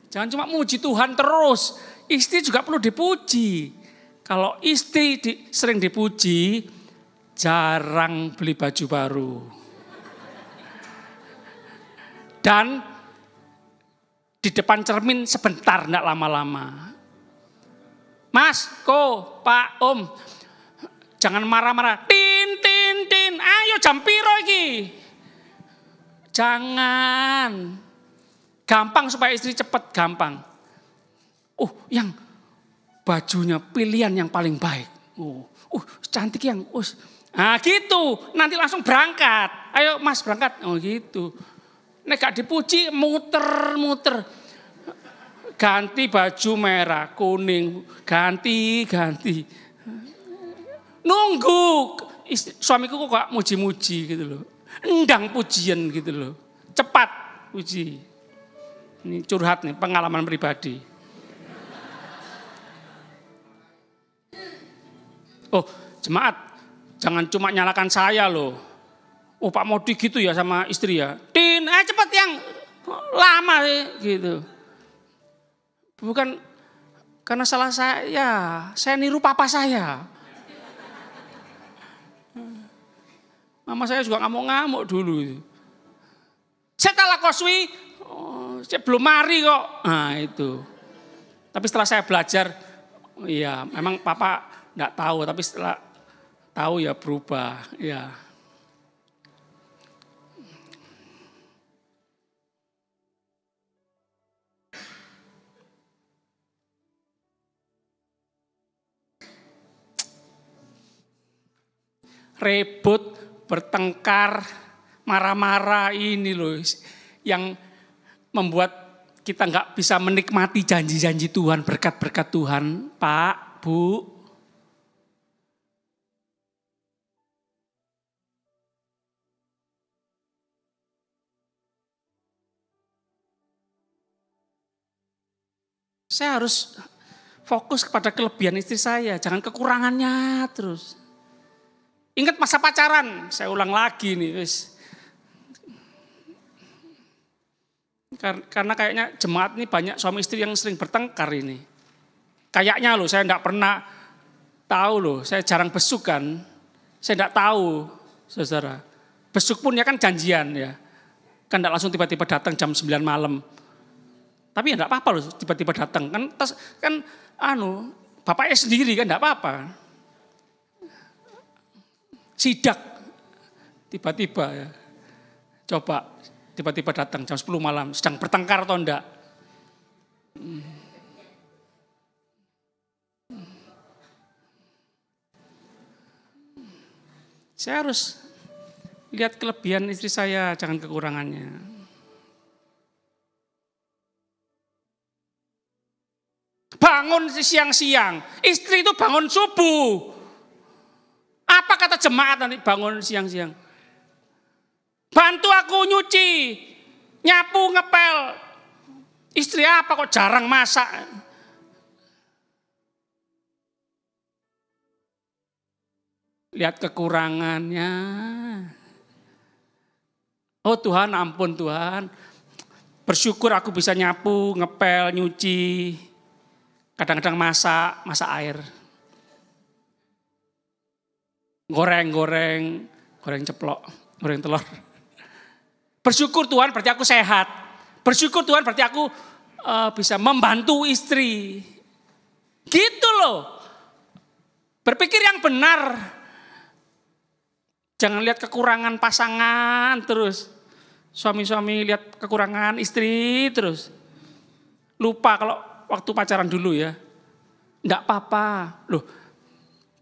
Jangan cuma muji Tuhan terus. Istri juga perlu dipuji. Kalau istri sering dipuji, jarang beli baju baru. Dan di depan cermin sebentar, enggak lama-lama. Mas, Pak, Om, jangan marah-marah. Tin, ayo jam piro iki. Jangan. Gampang supaya istri cepat, gampang. Yang bajunya pilihan yang paling baik. Cantik yang. Nah gitu, nanti langsung berangkat. Ayo Mas berangkat. Gitu. Nek gak dipuji muter-muter. Ganti baju merah, kuning, ganti. Nunggu. Suamiku kok gak muji-muji gitu loh. Endang pujian gitu loh. Cepat puji. Ini curhat nih, pengalaman pribadi. Jemaat, jangan cuma nyalakan saya loh. Pak Modi gitu ya sama istri ya. Tin, cepet yang lama gitu. Bukan karena salah saya niru papa saya. Mama saya juga ngamuk-ngamuk dulu. Saya kalah koswi, saya belum mari kok. Nah itu. Tapi setelah saya belajar, ya memang papa enggak tahu, tapi setelah tahu ya berubah, ya. Rebut, bertengkar, marah-marah ini loh yang membuat kita nggak bisa menikmati janji-janji Tuhan, berkat-berkat Tuhan, Pak, Bu. Saya harus fokus kepada kelebihan istri saya, jangan kekurangannya terus. Ingat masa pacaran, saya ulang lagi nih, wis. Karena kayaknya jemaat ini banyak suami istri yang sering bertengkar ini. Kayaknya loh, saya enggak pernah tahu loh, saya jarang besuk kan. Saya enggak tahu, saudara. Besuk pun ya kan janjian ya. Kan enggak langsung tiba-tiba datang jam 9 malam. Tapi ya enggak apa-apa loh tiba-tiba datang. Kan bapaknya sendiri kan enggak apa-apa. Sidak tiba-tiba ya. Coba tiba-tiba datang jam 10 malam, sedang bertengkar atau enggak? Saya harus lihat kelebihan istri saya, jangan kekurangannya. Bangun siang-siang, istri itu bangun subuh. Apa kata jemaat nanti bangun siang-siang? Bantu aku nyuci, nyapu, ngepel. Istri apa kok jarang masak? Lihat kekurangannya. Oh Tuhan, ampun Tuhan. Bersyukur aku bisa nyapu, ngepel, nyuci. Kadang-kadang masak air. Goreng ceplok, goreng telur. Bersyukur Tuhan berarti aku sehat. Bersyukur Tuhan berarti aku bisa membantu istri. Gitu loh. Berpikir yang benar. Jangan lihat kekurangan pasangan terus. Suami-suami lihat kekurangan istri terus. Lupa kalau waktu pacaran dulu ya. Enggak apa-apa. Loh,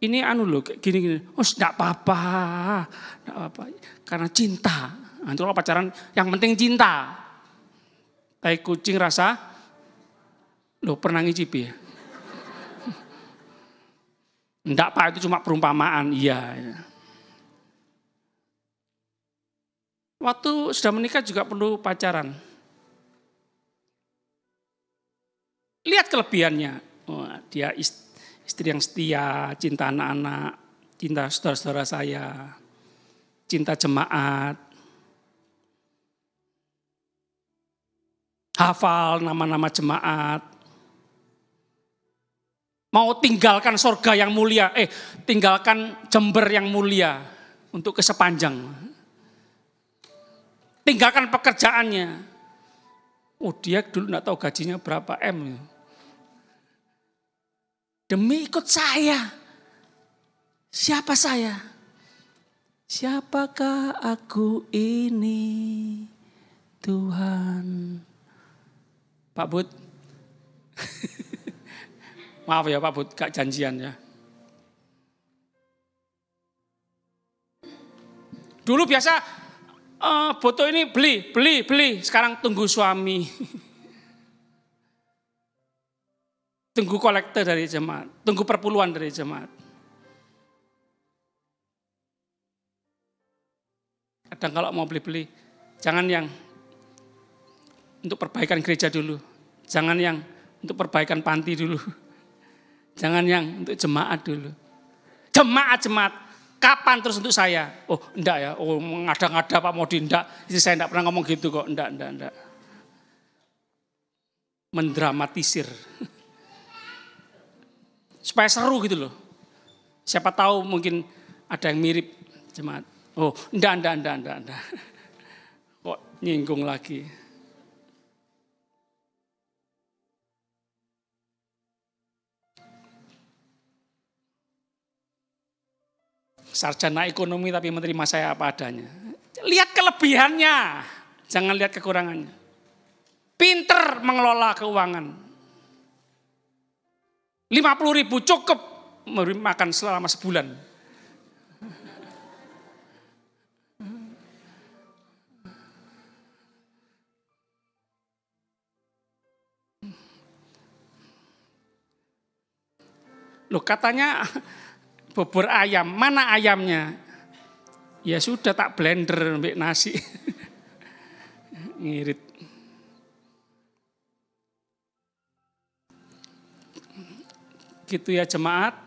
ini loh gini. Oh, enggak apa-apa. Karena cinta. Nanti kalau pacaran yang penting cinta. Tai kucing rasa. Loh, pernah ngicipi ya? Enggak Pak, itu cuma perumpamaan. Iya. Waktu sudah menikah juga perlu pacaran. Lihat kelebihannya. Oh, dia istri yang setia, cinta anak-anak, cinta saudara-saudara saya, cinta jemaat. Hafal nama-nama jemaat. Mau tinggalkan surga yang mulia, tinggalkan Jember yang mulia untuk kesepanjang. Tinggalkan pekerjaannya. Oh dia dulu enggak tahu gajinya berapa M. Demi ikut saya. Siapa saya? Siapakah aku ini Tuhan? Pak Bud. Maaf ya Pak Bud, gak janjian ya. Dulu biasa foto ini beli. Sekarang tunggu suami. Tunggu kolektor dari jemaat. Tunggu perpuluhan dari jemaat. Kadang kalau mau beli, jangan yang untuk perbaikan gereja dulu. Jangan yang untuk perbaikan panti dulu. Jangan yang untuk jemaat dulu. Jemaat. Kapan terus untuk saya? Oh enggak ya, oh ngada-ngada Pak Modi, enggak. Saya enggak pernah ngomong gitu kok, enggak. Mendramatisir. Supaya seru gitu loh. Siapa tahu mungkin ada yang mirip jemaat. Oh enggak. Kok nyinggung lagi. Sarjana ekonomi tapi menerima saya apa adanya. Lihat kelebihannya, jangan lihat kekurangannya. Pinter mengelola keuangan. 50.000 cukup memberi makan selama sebulan. Loh katanya bubur ayam, mana ayamnya? Ya sudah tak blender mbek nasi. Ngirit. Gitu ya jemaat.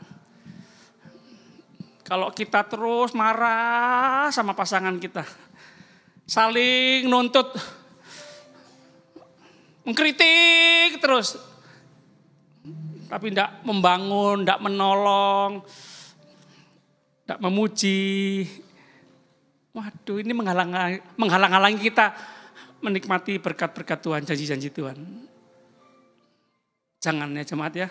Kalau kita terus marah sama pasangan kita, saling nuntut, mengkritik terus, tapi tidak membangun, tidak menolong, tidak memuji. Waduh, ini menghalang-halangi kita menikmati berkat-berkat Tuhan, janji-janji Tuhan. Jangan ya jemaat ya.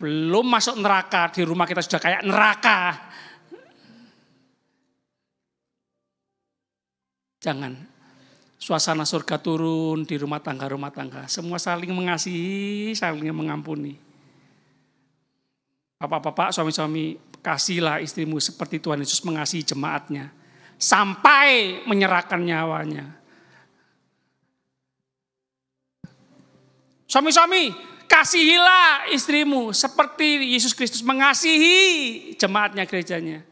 Belum masuk neraka, di rumah kita sudah kayak neraka. Jangan. Suasana surga turun di rumah tangga. Semua saling mengasihi, saling mengampuni. Bapak-bapak, suami-suami, kasihlah istrimu seperti Tuhan Yesus mengasihi jemaatnya. Sampai menyerahkan nyawanya. Suami-suami, kasihilah istrimu seperti Yesus Kristus mengasihi jemaatnya, gerejanya.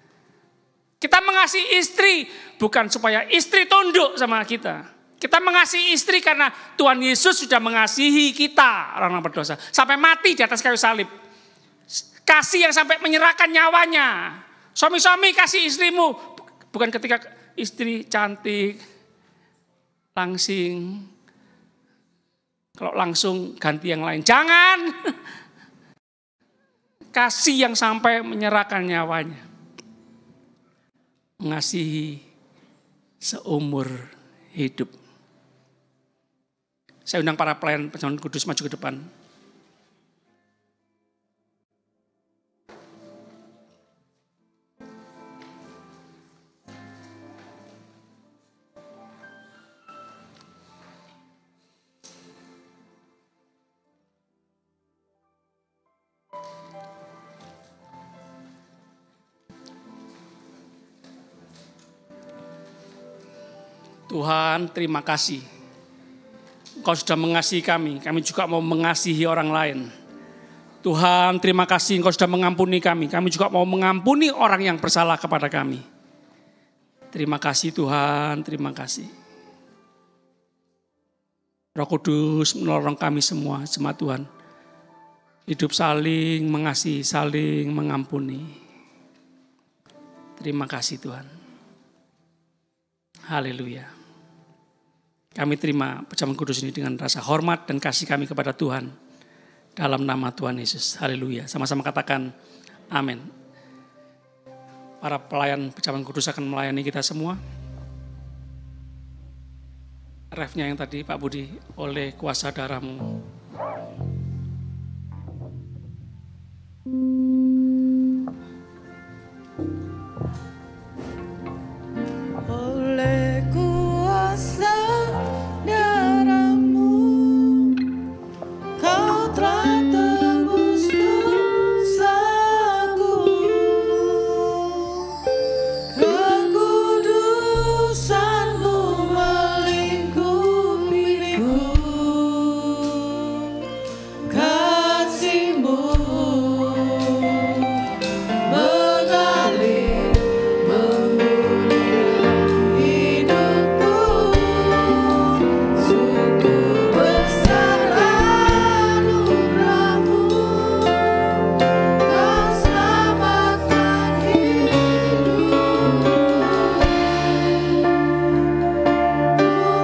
Kita mengasihi istri bukan supaya istri tunduk sama kita. Kita mengasihi istri karena Tuhan Yesus sudah mengasihi kita, orang-orang berdosa. Sampai mati di atas kayu salib. Kasih yang sampai menyerahkan nyawanya. Suami-suami kasih istrimu. Bukan ketika istri cantik, langsing. Kalau langsung ganti yang lain. Jangan. Kasih yang sampai menyerahkan nyawanya. Mengasihi seumur hidup. Saya undang para pelayan Perjamuan Kudus maju ke depan. Tuhan, terima kasih. Engkau sudah mengasihi kami juga mau mengasihi orang lain. Tuhan, terima kasih Engkau sudah mengampuni kami juga mau mengampuni orang yang bersalah kepada kami. Terima kasih Tuhan, terima kasih. Roh Kudus menolong kami semua, jemaat Tuhan. Hidup saling mengasihi, saling mengampuni. Terima kasih Tuhan. Haleluya. Kami terima perjamuan kudus ini dengan rasa hormat dan kasih kami kepada Tuhan. Dalam nama Tuhan Yesus. Haleluya. Sama-sama katakan amin. Para pelayan perjamuan kudus akan melayani kita semua. Refnya yang tadi Pak Budi, oleh kuasa darah-Mu. Oleh kuasa darah-Mu, Kau telah tebus dosaku. Kekudusan-Mu melingkupiku. Kasih-Mu mengalir, hidupku. Sungguh besar anugerah-Mu, Kau selamatkan hidupku.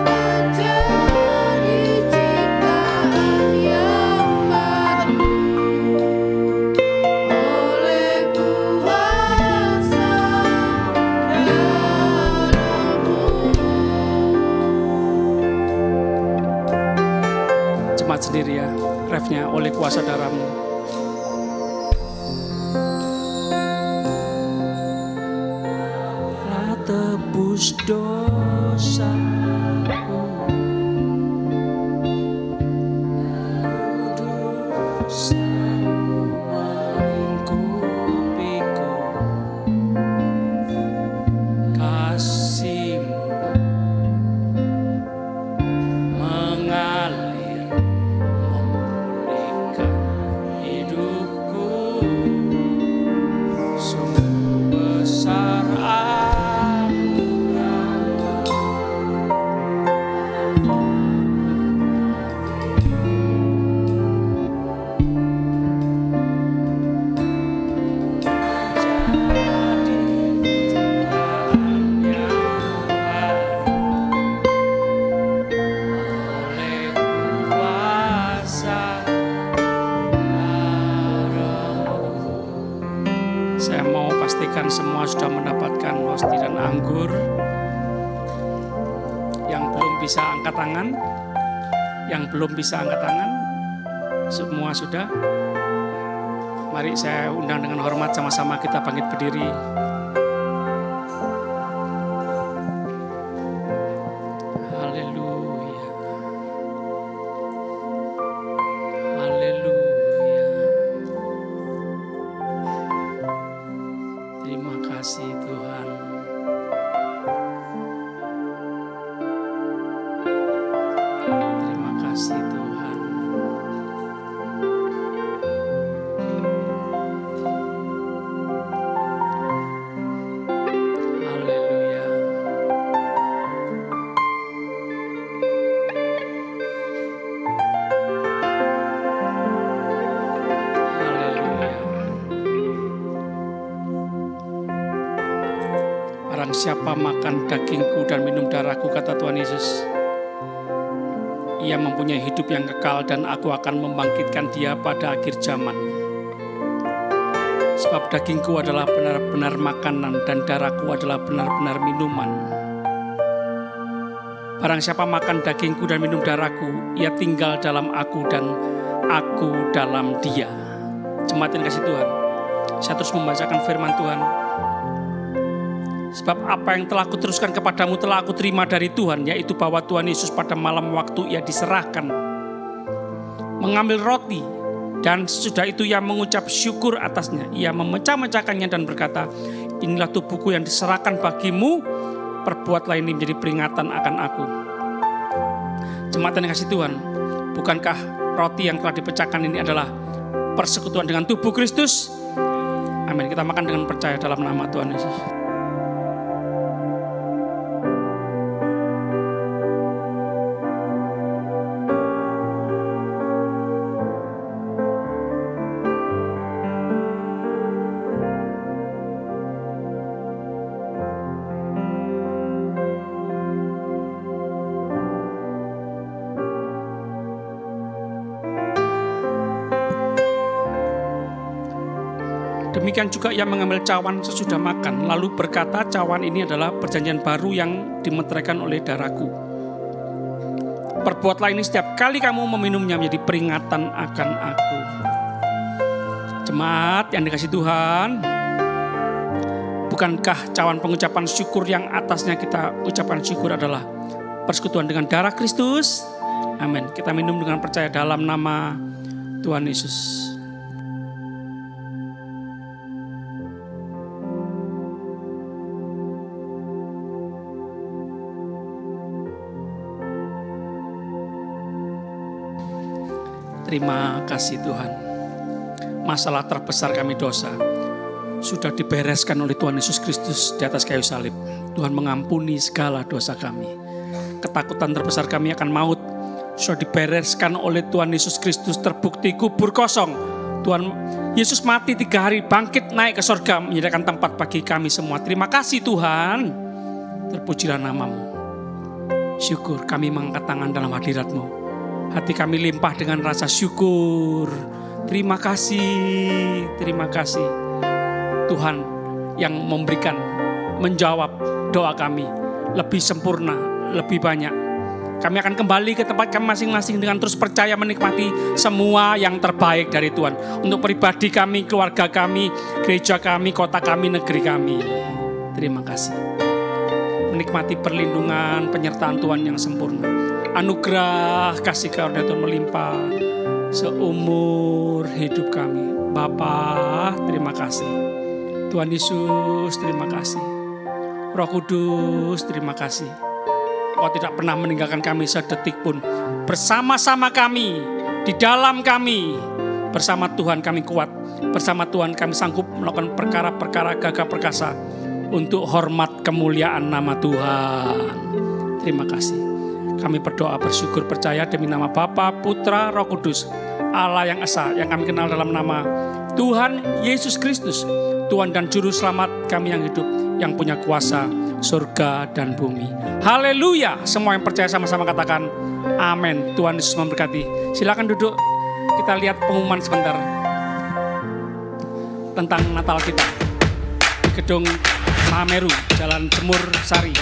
Menjadi ciptaan yang baru oleh kuasa darah-Mu. Jemaat sendiri ya, refnya oleh kuasa darah-Mu. Telah tebus dosa. Kasih-Mu mengalir, memulihkan hidupku. Sungguh besar Saya mau pastikan semua sudah mendapatkan hosti dan anggur. Yang belum bisa angkat tangan, semua sudah. Mari saya undang dengan hormat, sama-sama kita bangkit berdiri. Haleluya. Haleluya. Terima kasih Tuhan. Terima kasih Tuhan. siapa makan dagingku dan minum darahku, kata Tuhan Yesus, ia mempunyai hidup yang kekal dan aku akan membangkitkan dia pada akhir zaman. Sebab dagingku adalah benar-benar makanan dan darahku adalah benar-benar minuman. Barang siapa makan dagingku dan minum darahku, ia tinggal dalam aku dan aku dalam dia. Jemaat yang kasih Tuhan, saya terus membacakan firman Tuhan. Sebab apa yang telah kuteruskan kepadamu telah aku terima dari Tuhan, yaitu bahwa Tuhan Yesus pada malam waktu ia diserahkan, mengambil roti, dan sesudah itu ia mengucap syukur atasnya. Ia memecah-mecahkannya dan berkata, inilah tubuhku yang diserahkan bagimu, perbuatlah ini menjadi peringatan akan aku. Jemaat yang kasih Tuhan, bukankah roti yang telah dipecahkan ini adalah persekutuan dengan tubuh Kristus? Amin. Kita makan dengan percaya dalam nama Tuhan Yesus. Demikian juga ia mengambil cawan sesudah makan, lalu berkata, cawan ini adalah perjanjian baru yang dimeteraikan oleh darahku. Perbuatlah ini setiap kali kamu meminumnya menjadi peringatan akan aku. Jemaat yang dikasihi Tuhan, bukankah cawan pengucapan syukur yang atasnya kita ucapkan syukur adalah persekutuan dengan darah Kristus? Amin. Kita minum dengan percaya dalam nama Tuhan Yesus. Terima kasih Tuhan. Masalah terbesar kami dosa sudah dibereskan oleh Tuhan Yesus Kristus di atas kayu salib. Tuhan mengampuni segala dosa kami. Ketakutan terbesar kami akan maut sudah dibereskan oleh Tuhan Yesus Kristus, terbukti kubur kosong. Tuhan Yesus mati 3 hari, bangkit naik ke surga, menyediakan tempat bagi kami semua. Terima kasih Tuhan. Terpujilah namamu. Syukur kami mengangkat tangan dalam hadirat-Mu. Hati kami limpah dengan rasa syukur. Terima kasih Tuhan yang memberikan, menjawab doa kami lebih sempurna, lebih banyak. Kami akan kembali ke tempat kami masing-masing dengan terus percaya menikmati semua yang terbaik dari Tuhan. Untuk pribadi kami, keluarga kami, gereja kami, kota kami, negeri kami. Terima kasih. Menikmati perlindungan, penyertaan Tuhan yang sempurna. Anugerah kasih karunia Tuhan melimpah seumur hidup kami. Bapa, terima kasih. Tuhan Yesus, terima kasih. Roh Kudus, terima kasih. Kau tidak pernah meninggalkan kami sedetik pun. Bersama-sama kami, di dalam kami. Bersama Tuhan kami kuat. Bersama Tuhan kami sanggup melakukan perkara-perkara gagah perkasa untuk hormat kemuliaan nama Tuhan. Terima kasih. Kami berdoa bersyukur percaya demi nama Bapa, Putra, Roh Kudus, Allah yang esa, yang kami kenal dalam nama Tuhan Yesus Kristus, Tuhan dan Juru Selamat kami yang hidup, yang punya kuasa surga dan bumi. Haleluya. Semua yang percaya sama-sama katakan amin. Tuhan Yesus memberkati. Silakan duduk. Kita lihat pengumuman sebentar tentang Natal kita di gedung Mahameru, Jalan Jemur Sari.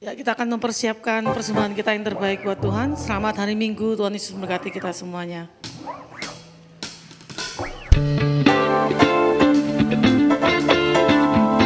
Ya, kita akan mempersiapkan persembahan kita yang terbaik buat Tuhan. Selamat hari Minggu, Tuhan Yesus memberkati kita semuanya.